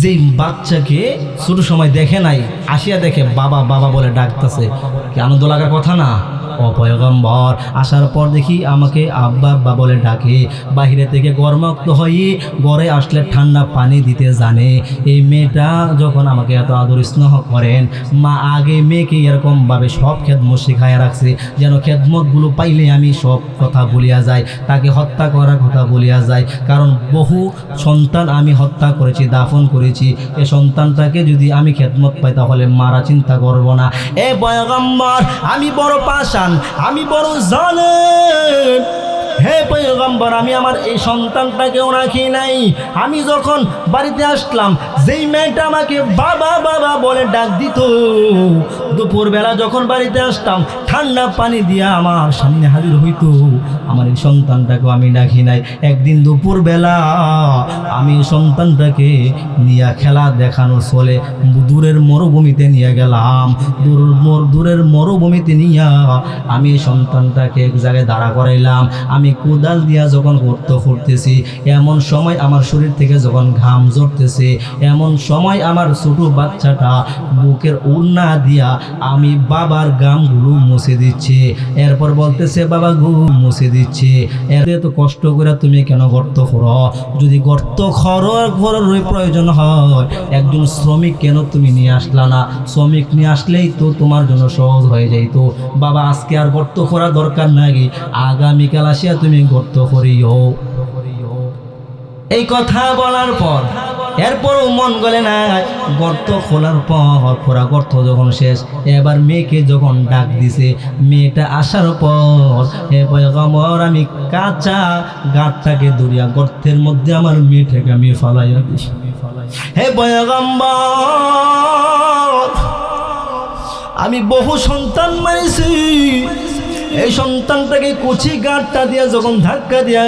যে বাচ্চাকে ছোট সময় দেখে নাই, আসিয়া দেখে বাবা বাবা বলে ডাকতেছে, কি আনন্দ লাগার কথা না? ও পয়গম্বর, আসার পর দেখি আমাকে আব্বা আব্বা বলে ডাকে। বাহিরে থেকে গরমাক্ত হয়ে ঘরে আসলে ঠান্ডা পানি দিতে জানে। এই মেয়েটা যখন আমাকে এত আদর স্নেহ করেন, মা আগে মেয়েকে এরকমভাবে সব খেদমত শেখায় রাখছে, যেন খেদমতগুলো পাইলে আমি সব কথা বলিয়া যাই, তাকে হত্যা করার কথা বলিয়া যাই। কারণ বহু সন্তান আমি হত্যা করেছি, দাফন করেছি। এ সন্তানটাকে যদি আমি খেদমত পাই তাহলে মারা চিন্তা করব না। এ পয়গম্বর, আমি বড় পাশা, আমি বড় জালেম। হে পয়গম্বর, আমি আমার এই সন্তানটাকেও রাখি নাই। আমি যখন বাড়িতে আসলাম, যেই মেয়েটা আমাকে বাবা বাবা বলে ডাক দিত, দুপুরবেলা যখন বাড়িতে আসতাম ঠান্ডা পানি দিয়া আমার সামনে হাজির হইতো, আমার এই সন্তানটাকেও আমি ডাকি নাই। একদিন দুপুরবেলা আমি সন্তানটাকে নিয়ে খেলা দেখানোর চলে দূরের মরুভূমিতে নিয়ে গেলাম। দূরের মরুভূমিতে নিয়ে আমি সন্তানটাকে এক জায়গায় দাঁড়া করাইলাম। আমি কোদাল দিয়া যখন গর্ত করতেছি, এমন সময় আমার শরীর থেকে যখন ঘাম ঝরতেছে, এমন সময় আমার ছোট বাচ্চাটা বুকের ওড়না দিয়া আমি বাবার গামগুলো মুছে দিচ্ছে। এরপর বলতেছে বাবা গু মুছে দিচ্ছে। এর তো কষ্ট করে তুমি কেন গর্ত করো? যদি গর্ত করার প্রয়োজন হয়, একজন শ্রমিক কেন তুমি নিয়ে আসলা না? শ্রমিক নিয়ে আসলেই তো তোমার জন্য সহজ হয়ে যাইতো। বাবা আজকে আর গর্ত করা দরকার নাই, আগামীকাল আসিয়া তুমি গর্ত করিও। এই কথা বলার পর এরপরও মন গলে না। গর্ত খোলার পর পুরা গর্ত যখন শেষ, এবার মেয়েকে যখন ডাক দিছে, মেয়েটা আসার পর হে পয়গম্বর, আমি কাঁচা গাঁটটাকে দরিয়া গর্তের মধ্যে আমার মেয়েটাকে আমি ফালাইয়া দিই। হে পয়গম্বর, আমি বহু সন্তান মারিছি, এই সন্তানটাকে কুচি গাঁটটা দিয়া যখন ধাক্কা দিয়া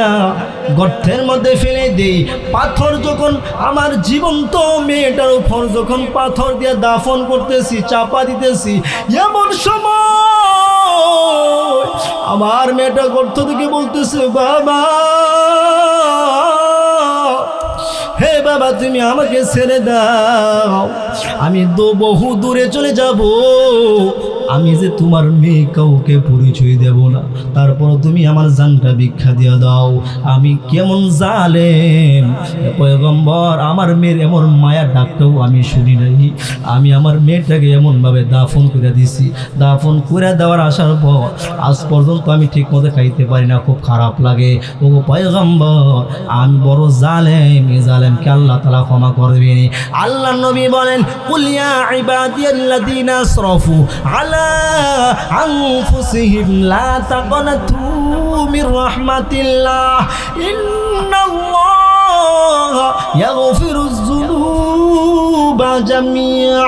গর্তের মধ্যে ফেলে দেই, পাথর যখন আমার জীবন্ত মেয়েটার উপর যখন পাথর দিয়ে দাফন করতেছি, চাপা দিতেছি, এমন সময় আমার মেয়েটা গর্ত থেকে বলতেছে, বাবা, হে বাবা, তুমি আমাকে ছেড়ে দাও, আমি বহু দূরে চলে যাব, আমি যে তোমার মেয়ে কাউকে পরিচয় দেব না, তারপর তুমি আমার জানটা ভিক্ষা দিয়ে দাও। আমি কেমন জালেম পয়গম্বর, আমার মেয়ের এমন মায়া ডাকটাও আমি শুনি নাই, আমি আমার মেয়েটাকে এমনভাবে দাফন করে দিছি, দাফন করে দেওয়ার আসার পর আজ পর্যন্ত আমি ঠিক মতো খাইতে পারি না, খুব খারাপ লাগে। ও পয়গম্বর, আমি বড় জালেম, এই জালেমকে আল্লাহ তাআলা ক্ষমা করবেন। আল্লাহ নবী বলেন, কুল ইয়া ইবাদিয়াল্লাযীনা আসরাফু আলা আনফুসিহিম লা তাকনাতু মির রাহমাতিল্লাহ ইন্নাল্লাহা ইয়াগফিরুয যুনুবা জামিআ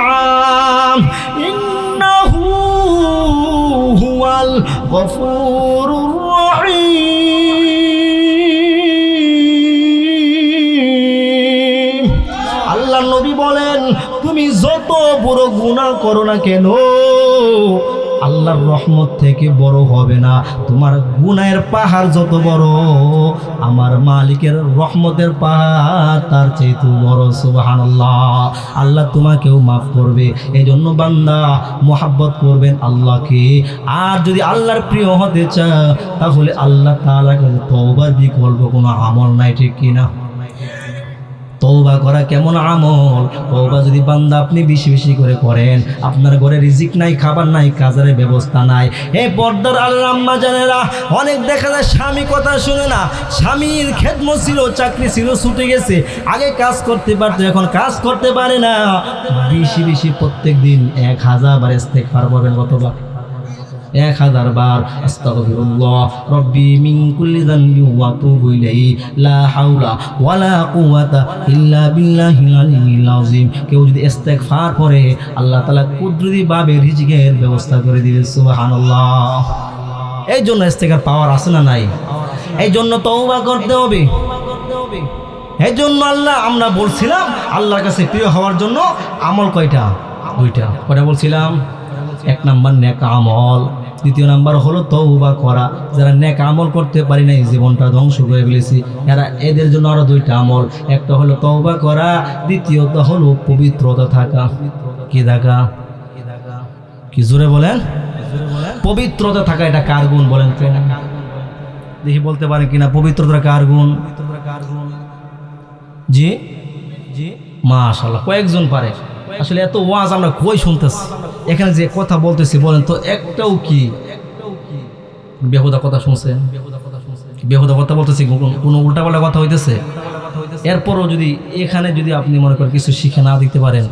ইন্নাহু হুয়াল গফুরুর রহিম। আল্লাহ নবী বলেন, তুমি যত বড় গুনাহ করো না কেন, আল্লাহর রহমত থেকে বড় হবে না। তোমার গুনাহের পাহাড় যত বড়, আমার মালিকের রহমতের পাহাড় তার চাইতে বড়। সুবহানাল্লাহ। আল্লাহ তোমাকেও মাফ করবে। এই জন্য বান্দা মোহাব্বত করবেন আল্লাহকে। আর যদি আল্লাহর প্রিয় হতে চাও, তাহলে আল্লাহ তাআলার কাছে তওবার বিকল্প কোনো আমল নাই, ঠিক কিনা? তওবা করা কেমন আমল? তওবা যদি বান্দা আপনি বেশি বেশি করে করেন, আপনার ঘরে রিজিক নাই, খাবার নাই, কাজের ব্যবস্থা নাই, এই পর্দার আল্লাহ আম্মা জানেরা, অনেক দেখা যায় স্বামী কথা শুনে না, স্বামীর খেদমত ছিল, চাকরি ছিল, ছুটে গেছে, আগে কাজ করতে পারতো, এখন কাজ করতে পারে না। বেশি বেশি প্রত্যেক দিন 1000 বার ইস্তেগফার করবেন। কতবার? 1000 বার আস্তাগফিরুল্লাহ রব্বি মিন কুল্লি যানবি ওয়া আতুবু ইলাইহি লা হাওলা ওয়ালা কুওয়াতা ইল্লা বিল্লাহিল আলিয়্যিল আযীম। কেউ যদি ইস্তেগফার করে, আল্লাহ তাআলা কুদরতিভাবে রিজিকের ব্যবস্থা করে দিবে। সুবহানাল্লাহ। এই জন্য ইস্তেগফার পাওয়ার আছে না নাই? এই জন্য তওবা করতে হবে। এই জন্য আল্লাহ, আমরা বলছিলাম আল্লাহর কাছে প্রিয় হওয়ার জন্য আমল কয়টা? 2টা। কয়টা বলছিলাম? 1 নাম্বার নেক আমল, 2 নাম্বার হলো তওবা করা। যারা নেক আমল করতে পারি নাই, জীবনটা ধ্বংস করে ফেলেছি, এদের জন্য আরো 2টা আমল। একটা হলো তওবা করা, দ্বিতীয়ত হলো পবিত্রতা থাকা। কি থাকা? কি জোরে বলেন? পবিত্রতা থাকা। এটা কার গুণ বলেন তো? দেখি বলতে পারেন কিনা, পবিত্রতা কার গুণ? জি জি, মাশাআল্লাহ, কয়েকজন পারে। আসলে এত ওয়াজ আমরা কই শুনতেছি, এখানে যে কথা বলতেছি বলেন তো একটাও কি বেহুদা কথা শুনছেন? বেহুদা কথা বলতেছি, কোনো উল্টাপাল্টা কথা হইতেছে? এরপরও যদি এখানে যদি আপনি মনে করেন কিছু শিখে না দিতে পারেন,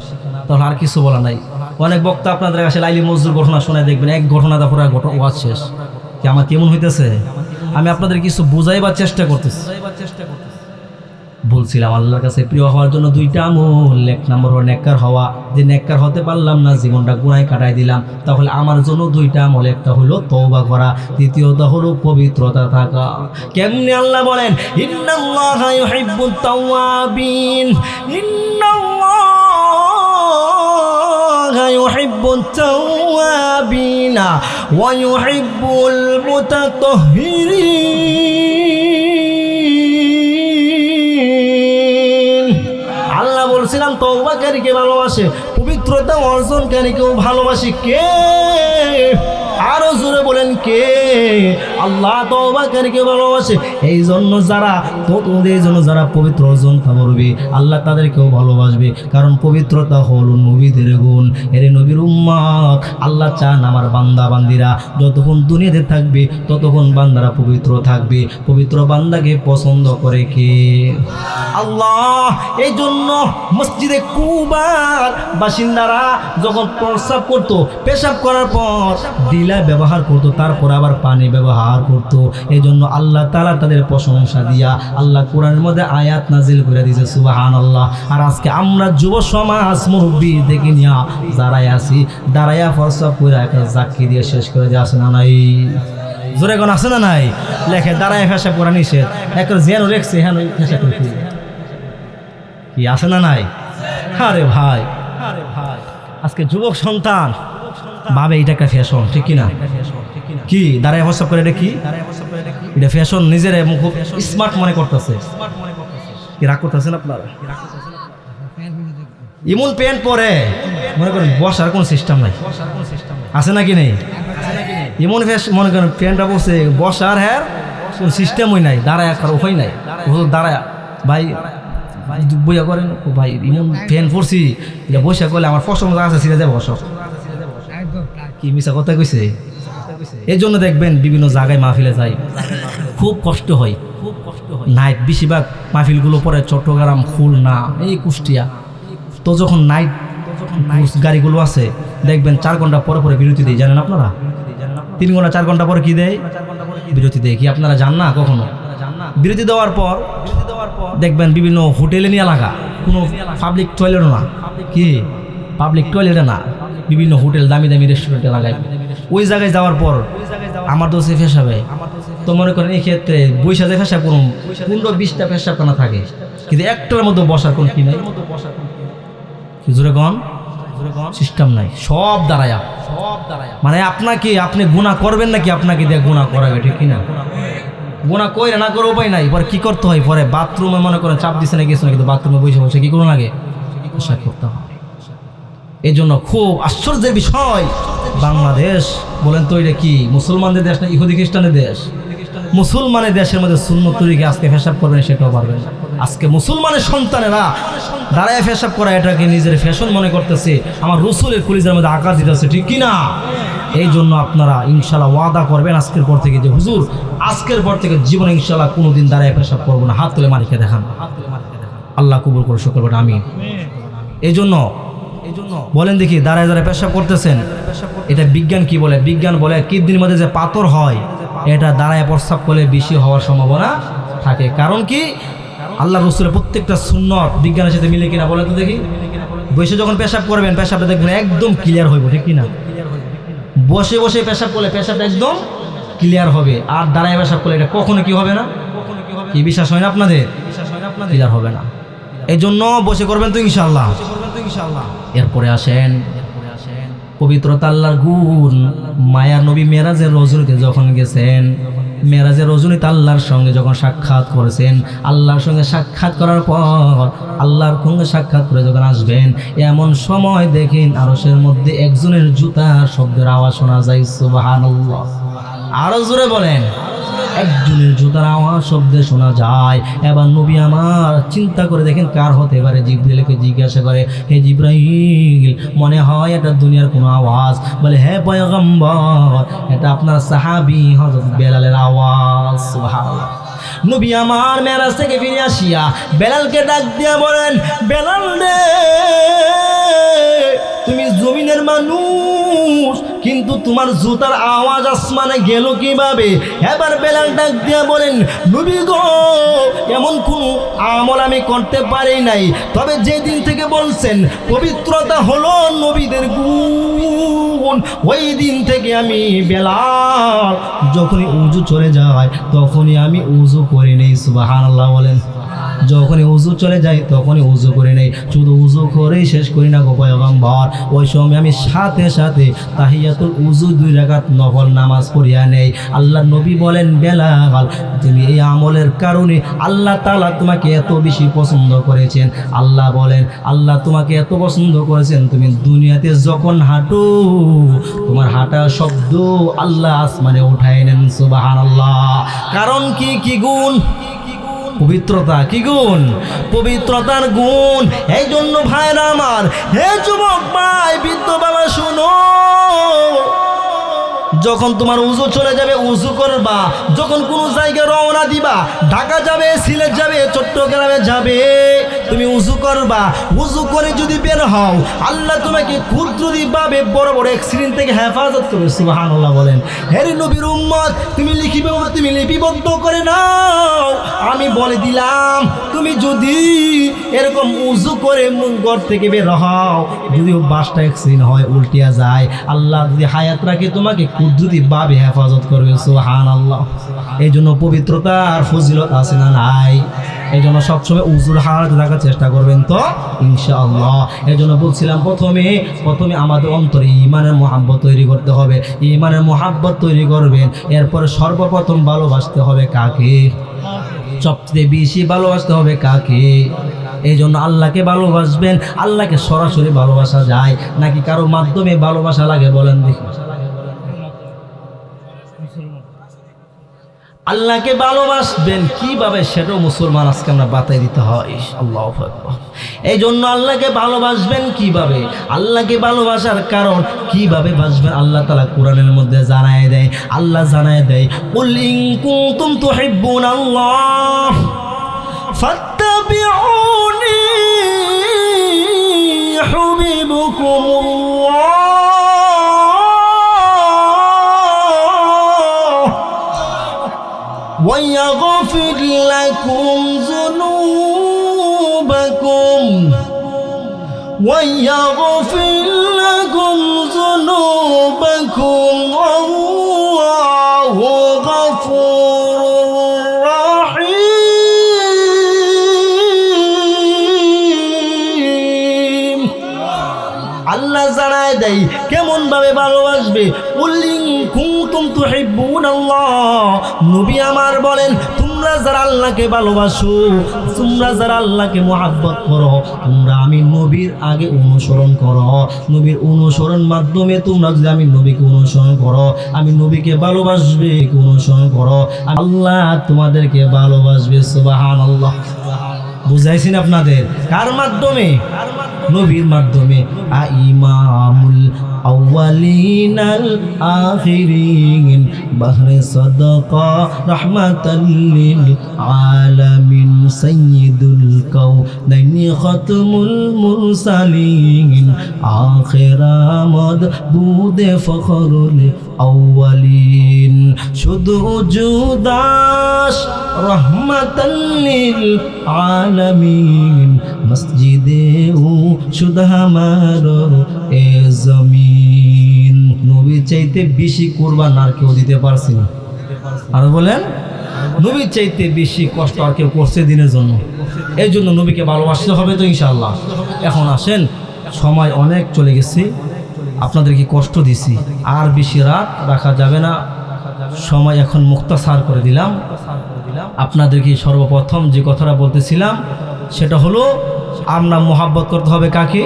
তাহলে আর কিছু বলা নাই। অনেক বক্তা আপনাদের কাছে লাইলি মজদুর ঘটনা শোনায়, দেখবেন এক ঘটনাটা পুরো ওয়াজ শেষ। কি আমার কেমন হইতেছে? আমি আপনাদের কিছু বুঝাইবার চেষ্টা করতেছি। বলছিলাম আল্লাহর কাছে প্রিয় হওয়ার জন্য 2টা আমল। 1 নম্বর হলো নেককার হওয়া। যে নেককার হতে পারলাম না, জীবনটা গুনাহে কাটাই দিলাম, তাহলে আমার জন্য 2টা আমল। একটা হলো তওবা করা, দ্বিতীয়টা হলো পবিত্রতা থাকা। কেমনে? আল্লাহ বলেন, ইন্নাল্লাহা ইউহিব্বুত তাওয়াবিন ইন্নাল্লাহা ইউহিব্বুত তাওয়াবিনা ওয়া ইউহিব্বুল মুতাতাহহিরিন। আল্লাহ বলছিলাম তওবাকারীকে ভালোবাসে, পবিত্রতা অর্জনকারীকেও ভালোবাসে। কে? আরো জোরে বলেন কে? আল্লাহ তওবাকারীকে ভালোবাসে। এই জন্য যারা পবিত্র অর্জন করবে, আল্লাহ তাদেরকেও ভালোবাসবে। কারণ পবিত্রতা হলো নবীদের গুণ। এর নবীর উম্মত। আল্লাহ চান আমার বান্দা বান্দিরা যতক্ষণ দুনিয়াতে থাকবে, ততক্ষণ বান্দারা পবিত্র থাকবে। পবিত্র বান্দাকে পছন্দ করে কে? আল্লাহ। এই জন্য মসজিদে কুবার বাসিন্দারা যখন প্রস্রাব করত, পেশাব করার পর ডিলা ব্যবহার করত, তারপর আবার পানি ব্যবহার করত। এই জন্য আল্লাহ তাআলা তাদের প্রশংসা দিয়া আল্লাহ কোরআনের মধ্যে আয়াত নাজিল করে দিয়েছে। সুবহানাল্লাহ। আর আজকে আমরা যুব সমাজ মুরব্বী থেকে নিয়া দাঁড়ায় আছি, দাঁড়াইয়া প্রস্রাব করে একটা জাকি দিয়ে শেষ করে দিয়ে আসে না নাই? জোরে কোন আছে না নাই? লেখে দাঁড়ায় ফেসা করা নিষেধ, একবার যেন রেখছে হ্যাঁ ফেসা করতে কি আছে না নাই? আরে ভাই আজকে যুবক সন্তান ভাবে এটা একটা ফ্যাশন, ঠিক কিনা? কি দাঁড়ায় প্রস্তাব করে এটা কি? এটা ফ্যাশন, নিজের খুব স্মার্ট মনে করতেছে। কি রাগ করতেছেন আপনারা? এমন প্যান্ট পরে মনে করেন বসার কোন সিস্টেম নাই, আছে নাকি নেই? এমন মনে করেন প্যান্টটা বসে বসার হ্যাঁ কোন সিস্টেমই নাই, দাঁড়ায় আর উপায় নাই। দাঁড়ায় ভাই বইয়া করেন ভাই এমন প্যান্ট পরছি যে বসে করলে আমার পছন্দ আছে সিরে যাবো সব। কি মিশা কথা কইছে? এই জন্য দেখবেন বিভিন্ন জায়গায় মাহফিলে যাই, খুব কষ্ট হয় নাইট, বেশিরভাগ মাহফিলগুলো পরে চট্টগ্রাম, খুলনা, এই কুষ্টিয়া। তো যখন নাইট গাড়িগুলো আছে দেখবেন 4 ঘন্টা পরে পরে বিরতি দেয়, জানেন আপনারা? 3 ঘন্টা 4 ঘন্টা পরে কি দেয়? বিরতি দেয়। কি আপনারা জান না? কখনো বিরতি দেওয়ার পর দেখবেন বিভিন্ন হোটেলে নিয়ে লাগা, কোনো পাবলিক টয়লেটও না, কি পাবলিক টয়লেটে না, বিভিন্ন হোটেল দামি দামি রেস্টুরেন্টে লাগায়। ওই জায়গায় যাওয়ার পর আমার দোষে ফেসাবে, তো মনে করেন এই ক্ষেত্রে বৈশাখে ফেসা করুন 15-20টা পেশাবখানা থাকে, কিন্তু একটার মধ্যে বসার কোন কি নাই, জোরে কন সিস্টেম নাই, সব দাঁড়ায়া। মানে আপনাকে আপনি গুনাহ করবেন নাকি আপনাকে দিয়ে গুনাহ করাবে, ঠিক কিনা? গুনাহ কইরা না করে উপায় নাই, পরে কি করতে হয়? পরে বাথরুমে মনে করেন চাপ দিছে না গেছে না, কিন্তু বাথরুমে বসে বসে কি করুন লাগে পেশাব করতে হয়। এই জন্য খুব আশ্চর্যের বিষয়, বাংলাদেশ বলেন তো এটা কি মুসলমানদের দেশ না ইহুদি খ্রিস্টানের দেশ? মুসলমানের দেশের মধ্যে সুন্নত তরিকে আজকে পেশাব করবেন সেটাও পারবেন। আজকে মুসলমানের সন্তানেরা দাঁড়ায় পেশাব করা এটাকে নিজের ফ্যাশন মনে করতেছে, আমার রসুলের কলিজার মধ্যে আঘাত দিতেছে, ঠিক কিনা? এই জন্য আপনারা ইনশাল্লাহ ওয়াদা করবেন আজকের পর থেকে যে হুজুর আজকের পর থেকে জীবনে ইনশাল্লাহ কোনোদিন দাঁড়ায় পেশাব করবো না। হাত তুলে মালিককে দেখান, আল্লাহ কবুল করে শুকর করবেন, আমিন। এই জন্য বলেন দেখি দাঁড়ায় দাঁড়ায় পেশাব করতেছেন, এটা বিজ্ঞান কি বলে? বিজ্ঞান বলে কিডনির মধ্যে যে পাথর হয় এটা দাঁড়ায় প্রস্রাব করলে বেশি হওয়ার সম্ভাবনা থাকে। কারণ কি? আল্লাহ রসুলের প্রত্যেকটা সুন্নত বিজ্ঞানের সাথে মিলে কিনা বলেন তো দেখি। বসে যখন পেশাব করবেন পেশাবটা দেখবেন একদম ক্লিয়ার হইব, ঠিক কিনা? বসে বসে পেশাব করলে পেশাবটা একদম ক্লিয়ার হবে, আর দাঁড়ায় পেশাব করলে এটা কখনো কি হবে না? কি বিশ্বাস হয় না আপনাদের? ক্লিয়ার হবে না। এই জন্য বসে করবেন তো ইনশাআল্লাহ। এরপরে আসেন পবিত্রতা আল্লাহর গুণ। মায়ার নবী মেরাজের রজনীতে যখন গেছেন, মেরাজের রজনীতে আল্লাহর সঙ্গে যখন সাক্ষাৎ করেছেন, আল্লাহর সঙ্গে সাক্ষাৎ করার পর আল্লাহর সঙ্গে সাক্ষাৎ করে যখন আসবেন, এমন সময় দেখেন আরশের মধ্যে একজনের জুতার শব্দের আওয়াজ শোনা যায়। সুবহানাল্লাহ, আরো জোরে বলেন। একজনের জুতার আওয়াজ শব্দে শোনা যায়। এবার নবী আমার চিন্তা করে দেখেন কার হতে পারে। জিবরাইলকে জিজ্ঞাসা করে, হে জিবরাইল, মনে হয় এটা দুনিয়ার কোনো আওয়াজ? বলে, হ্যাঁ পয়গম্বর, এটা আপনার সাহাবী হযরত বেলালের আওয়াজ। সুবহানাল্লাহ। নবী আমার মেরাজ থেকে ফিরে আসিয়া বেলালকে ডাক দিয়া বলেন, বেলাল রে, তুমি জমিনের মানুষ, কিন্তু তোমার জুতার আওয়াজ আসমানে গেল কিভাবে? এবার বেলাল ডাক দিয়া বলেন, নবী গো, এমন কোন আমল আমি করতে পারি নাই, তবে যেদিন থেকে বলছেন পবিত্রতা হলো নবীদের গুণ, ওই দিন থেকে আমি বেলাল যখনই উযু চলে যায় তখনই আমি উযু করে নেই। সুবহানাল্লাহ বলেন। যখনই উযু চলে যায় তখনই উযু করে নেই, শুধু উযু করেই শেষ করি না গো পয়গম্বর, ওই সময় আমি সাথে সাথে তাহিয়াতুল উযু 2 রাকাত নফল নামাজ পড়িয়া নেই। আল্লাহ নবী বলেন, বেলাল, তুমি এই আমলের কারণে আল্লাহ তাআলা তোমাকে এত বেশি পছন্দ করেছেন। আল্লাহ বলেন, আল্লাহ তোমাকে এত পছন্দ করেছেন, তুমি দুনিয়াতে যখন হাঁটো তোমার হাঁটা শব্দ আল্লাহ আসমানে উঠায় নেন। সুবহানাল্লাহ। কারণ কি? কি গুণ? পবিত্রতা। কি গুণ? পবিত্রতার গুণ। এই জন্য ভাইরা আমার, হে যুবক ভাই, বৃদ্ধ বাবা, শোনো, যখন তোমার উযু চলে যাবে উযু করবা, যখন কোনো জায়গায় রওনা দিবা, ঢাকা যাবে, সিলেট যাবে, চট্টগ্রামে যাবে, তুমি উযু করবা। উযু করে যদি বের হও, আল্লাহ তোমাকে কুদরতিভাবে বড় বড় অ্যাক্সিডেন্ট থেকে হেফাজত করবে। সুবহানাল্লাহ বলেন। হে নবীর উম্মত, তুমি লিপিবদ্ধ করে নাও, আমি বলে দিলাম, তুমি যদি এরকম উজু করে ঘর থেকে বের হও, যদিও বাসটা অ্যাক্সিডেন্ট হয় উল্টিয়া যায়, আল্লাহ যদি হায়াত রাখে তোমাকে কুদরতিভাবে হেফাজত করবে। সুবহানাল্লাহ। এই জন্য পবিত্রতা আর ফজিলত আছে না নাই? এই জন্য সবসময় উজুর হালাতে থাকার চেষ্টা করবেন তো ইনশাআল্লাহ। এই জন্য বলছিলাম প্রথমে আমাদের অন্তরে ঈমানের মোহাব্বত তৈরি করতে হবে। ঈমানের মোহাব্বত তৈরি করবেন, এরপরে সর্বপ্রথম ভালোবাসতে হবে কাকে? সবচেয়ে বেশি ভালোবাসতে হবে কাকে? এই জন্য আল্লাহকে ভালোবাসবেন। আল্লাহকে সরাসরি ভালোবাসা যায় নাকি কারো মাধ্যমে ভালোবাসা লাগে? বলেন দেখি। আল্লাহকে ভালোবাসবেন কিভাবে সেটাও মুসলমান আজকে আমরা বাতাই দিতে হয়। আল্লাহু আকবার। এই জন্য আল্লাহকে ভালোবাসবেন কিভাবে, আল্লাহকে ভালোবাসার কারণ কিভাবে বাসবেন আল্লাহ তাআলা কোরআনের মধ্যে জানায় দেয়। আল্লাহ জানায় দেয়, কুল ইন কুনতুম তুহিব্বুনাল্লাহ ফাত্তাবিউনি ইউহিব্বুকুমুল্লাহ ويغفر لكم ذنوبكم والله غفور رحيم। আল্লাহ জানায় দেয় কেমন ভাবে ভালোবাসবে। উল্লিং কুনতুম তুহিব্বুনাল্লাহ, নবী আমার বলেন, তোমরা যারা আল্লাহকে ভালোবাসো, তোমরা যারা আল্লাহকে মহব্বত করো, তোমরা আমি নবীর আগে অনুসরণ করো। নবীর অনুসরণ মাধ্যমে তোমরা যদি আমি নবীকে অনুসরণ করো, আমি নবীকে ভালোবাসবে, অনুসরণ করো, আল্লাহ তোমাদেরকে ভালোবাসবে। সুবহানাল্লাহ। বুঝাইছেন আপনাদের? কার মাধ্যমে? নবীর মাধ্যমে। ইমামুল আউয়ালিনাল আখিরিন বাহরে সাদাকা রাহমাতাল লিল আলামিন সাইয়্যিদুল কাউনাইনি খাতমুল মুরসালিন আখিরামদ বুদে ফখরুল আউয়ালিন শুধু জুদাস রাহমাতাল লিল আলামিন মসজিদে ও শুধু আমার এ জমিন। নবীর চাইতে বেশি কুরবান আর কেউ দিতে পারছে না। আর বলেন, নবীর চাইতে বেশি কষ্ট আর কেউ করছে দিনের জন্য। এই জন্য নবীকে ভালোবাসতে হবে তো ইনশাআল্লাহ। এখন আসেন, সময় অনেক চলে গেছে, আপনাদেরকে কষ্ট দিছি, আর বেশি রাত রাখা যাবে না, সময় এখন মুক্তাসার করে দিলাম। আপনাদেরকে সর্বপ্রথম যে কথাটা বলতেছিলাম সেটা হলো, আমরা মোহাব্বত করতে হবে কাকে?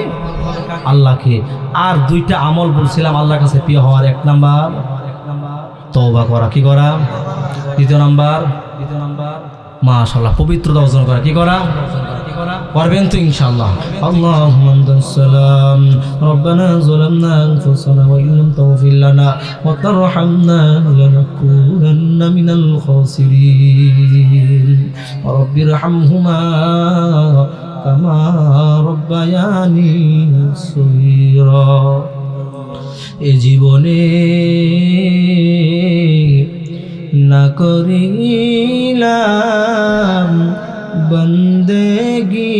আল্লাহকে। আর দুইটা আমল বলছিলাম আল্লাহর কাছে প্রিয় হওয়ার। এক নাম্বার তওবা করা। কি করা? দ্বিতীয় নাম্বার মাশাআল্লাহ পবিত্রতা অর্জন করা। কি করা? পারবেন তো ইনশাআল্লাহ। আল্লাহুম্মা সাল্লাম রব্বানা যালামনা আনফুসানা ওয়া ইল্লাম তাগফির লানা ওয়া তারহামনা লানাকুনান্না মিনাল খাসিরিন রাব্বিরহামহুমা কামা রব্বায়ানি সগীরা। এ জীবনে না করিলাম বন্দেগি,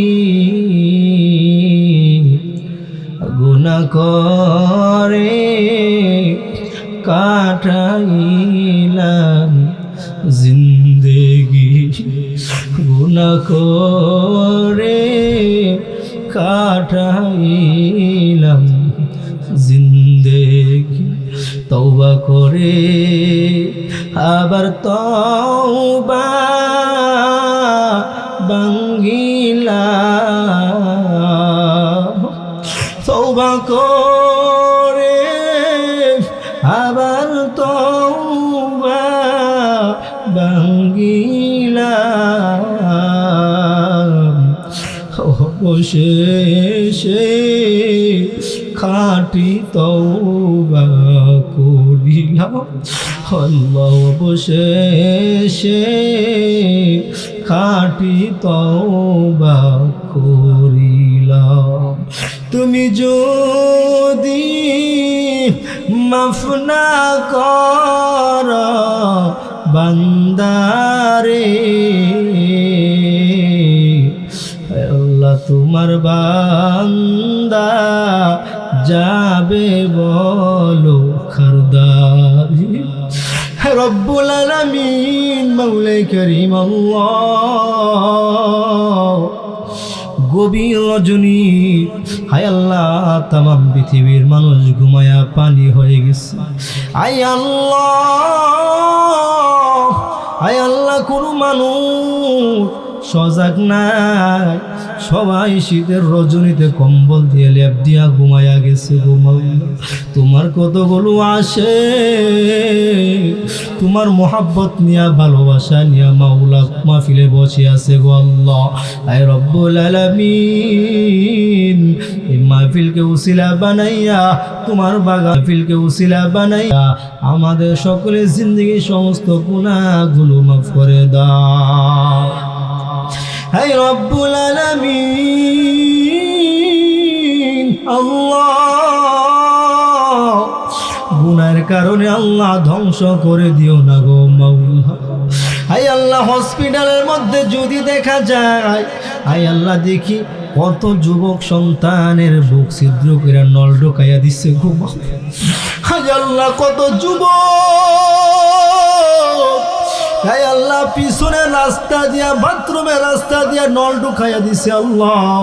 গুনাহ করে কাটাইলাম জিন্দেগি, গুনাহ করে কাটাইলাম জিন্দেগি। তওবা করে আবার তওবা ভাঙ্গিলাম, তওবা করে আবার তওবা ভাঙ্গিলাম। অবশেষে খাঁটি তওবা করিলাম আল্লাহ, অবশেষে খাঁটি তওবা করিলাম। তুমি যদি মাফ না কর বান্দারে, তোমার বান্দা যাবে বলো খারদারি। রব্বুল আলামিন মাওলাই করিম আল্লাহ, গভীর রজনী, হায় আল্লাহ তামাম পৃথিবীর মানুষ ঘুমায়া পানি হয়ে গেছে। আয় আল্লাহ, আয় আল্লাহ, কোনো মানুষ সজাগ নাই, সবাই শীতের রজনীতে কম্বল দিয়ে লেপ দিয়া ঘুমায়া গেছে। ঘুমাইয়া তোমার কতগুলো আসে, তোমার মোহাব্বত নিয়া ভালোবাসা নিয়া মাওলা মাহফিলে বসে আছে গো আল্লাহ। আয় রব্বুল আলামিন, এই মাহফিলকে উসিলা বানাইয়া, তোমার বাগান মাহফিলকে উসিলা বানাইয়া আমাদের সকলের জিন্দগির সমস্ত গুনাহগুলো মাফ করে দাও। হে রব্বুল আলামিন, আল্লাহ গুনাহের কারণে আল্লাহ ধ্বংস করে দিও না গো মাওলা। হে আল্লাহ, হসপিটালের মধ্যে যদি দেখা যায়, হে আল্লাহ দেখি কত যুবক সন্তানের বুক ছিদ্র করে নল ঢোকাইয়া দিচ্ছে গো মাওলা। হে আল্লাহ, কত যুবক, হে আল্লাহ পিছনের রাস্তা দিয়া, বাথরুমের রাস্তা দিয়া নল ঢুকাইয়া দিছে আল্লাহ।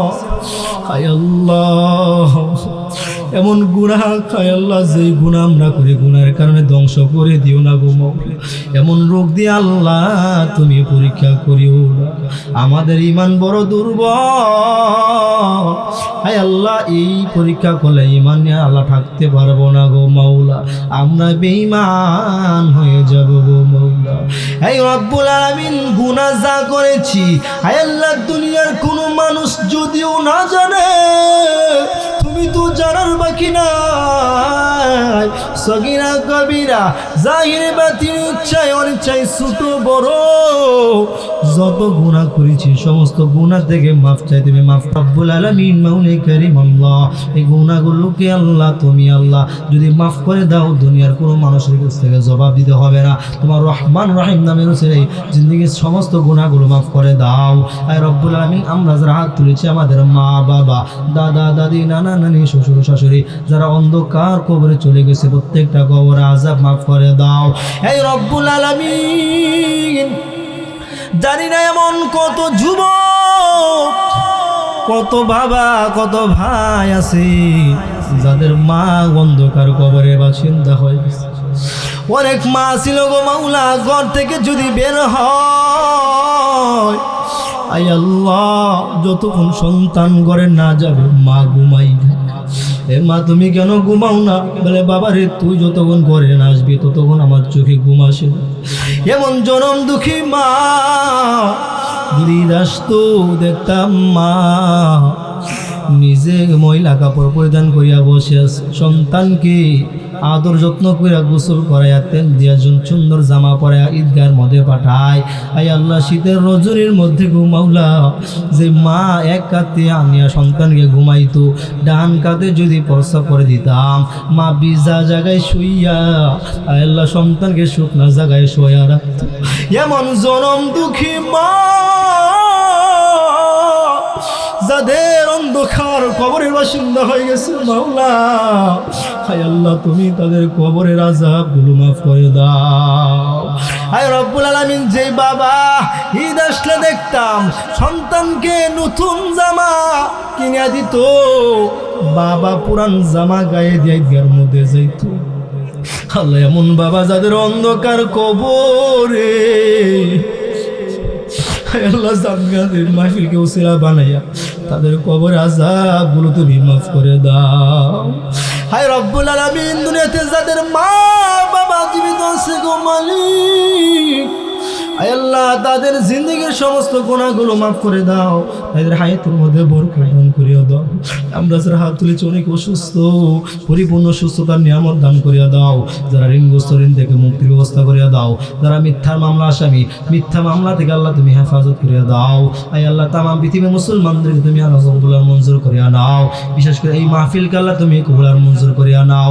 হে আল্লাহ, এমন গুনাহ খায় আল্লাহ, যেই গুনাহ আমরা করি গুনাহের কারণে ধ্বংস করে দিও না গো মাওলা। এমন রোগ দিয়ে আল্লাহ তুমি পরীক্ষা করিও না, আমাদের ঈমান বড় দুর্বল। হে আল্লাহ, এই পরীক্ষা করলে ঈমান নিয়ে আল্লাহ থাকতে পারবো না গো মাওলা, আমরা বেঈমান হয়ে যাব গো মাওলা। হে রব্বুল আলামিন, গুনাহ যা করেছি, হে আল্লাহ দুনিয়ার কোনো মানুষ যদিও না জানে, তুমি তো জানার বাকি নাই। সগীরা কবিরা, জাহির বাতিন, ইচ্ছায় অনিচ্ছায়, ছোট বড় যত গুনাহ করেছি সমস্ত গুনাহ থেকে মাফ চাই, তুমি মাফ। রব্বুল আলামিন মাওলাই করিম আল্লাহ, এই গুনাহগুলোকে আল্লাহ তুমি আল্লাহ যদি মাফ করে দাও, দুনিয়ার কোনো মানুষের কাছ থেকে জবাব দিতে হবে না। তোমার রহমান রহিম নামের উসিলায় জিন্দেগির সমস্ত গুনাহগুলো মাফ করে দাও। আয় রব্বুল আলামিন, আমরা যারা হাত তুলেছি, আমাদের মা বাবা, দাদা দাদি, নানা নানি, শ্বশুর শাশুড়ি যারা অন্ধকার কবরে চলে গেছে, প্রত্যেকটা কবরে আযাব মাফ করে দাও। এই রব্বুল আলামিন, জানি না এমন কত যুবক, কত বাবা, কত ভাই আছে যাদের মা অন্ধকার কবরে বাসিন্দা হয়ে গেছে। অনেক মা ছিল গো মাওলা, ঘর থেকে যদি বের হয়, আয় আল্লাহ যতক্ষণ সন্তান ঘরে না যাবে মা ঘুমাই না। এ মা তুমি কেন ঘুমাও না? বলে বাবা রে, তুই যতক্ষণ ঘরে না আসবি ততক্ষণ আমার চোখে ঘুম আসে না। এমন জনম দুঃখী মা যদি আসতো, দেখতাম মা নিজে মহিলা কাপড় পরিধান করিয়া বসে আছে, সন্তানকে আদর যত্ন করিয়া গোসল করাইয়া তেল দিয়া সুন্দর জামা পরাইয়া ঈদগাহের মধ্যে পাঠায়। আয় আল্লাহ, শীতের রজনীর মধ্যে ঘুমাওলা, যে মা এক কাতে আনিয়া সন্তানকে ঘুমাইতো, ডান কাতে যদি প্রস্রাব করে দিতাম, মা ভিজা জায়গায় শুইয়া আয় আল্লাহ সন্তানকে শুকনা জায়গায় শোয়া রাখতো। এমন জনম দুঃখী মা যাদের অন্ধকার কবরের বাসিন্দা হয়ে গেছে মাওলা, হায় আল্লাহ তুমি তাদের কবরের আযাবগুলো মাফ করে দাও। হায় রব্বুল আলামিন, যে বাবা ঈদ আসলে দেখতাম সন্তানকে নতুন জামা কিনে দিত, বাবা পুরান জামা গায়ে দিয়ে ঈদগাহের মধ্যে যাইত। আল্লাহ, এমন বাবা যাদের অন্ধকার কবরে, আল্লাহ জান্নাতের মাহফিলকে উসিলা বানাইয়া তাদের কবর আযাবগুলো তুমি মাফ করে দাও। হায় রব্বুল আলামিন, দুনিয়াতে যাদের মা বাবা জীবিত আছে গো মালিক, আয় আল্লাহ তাদের জিন্দেগির সমস্ত গুনাহগুলো মাফ করে দাও, তাদের হায়াতের মধ্যে বরকত দান করিয়া দাও। আমরা যারা হাত তুলেছি অনেক অসুস্থ, পরিপূর্ণ সুস্থতার নিয়ামত দান করিয়া দাও। যারা ঋণগ্রস্ত, ঋণ থেকে মুক্তির ব্যবস্থা করিয়া দাও। যারা মিথ্যার মামলা আসামি, মিথ্যা মামলা থেকে আল্লাহ তুমি হেফাজত করিয়া দাও। আয় আল্লাহ, তামাম পৃথিবীর মুসলমানদেরকে তুমি আল্লাহ কবুল আর মঞ্জুর করিয়া নাও। বিশেষ করে এই মাহফিলকে আল্লাহ তুমি কবুল আর মঞ্জুর করিয়া নাও।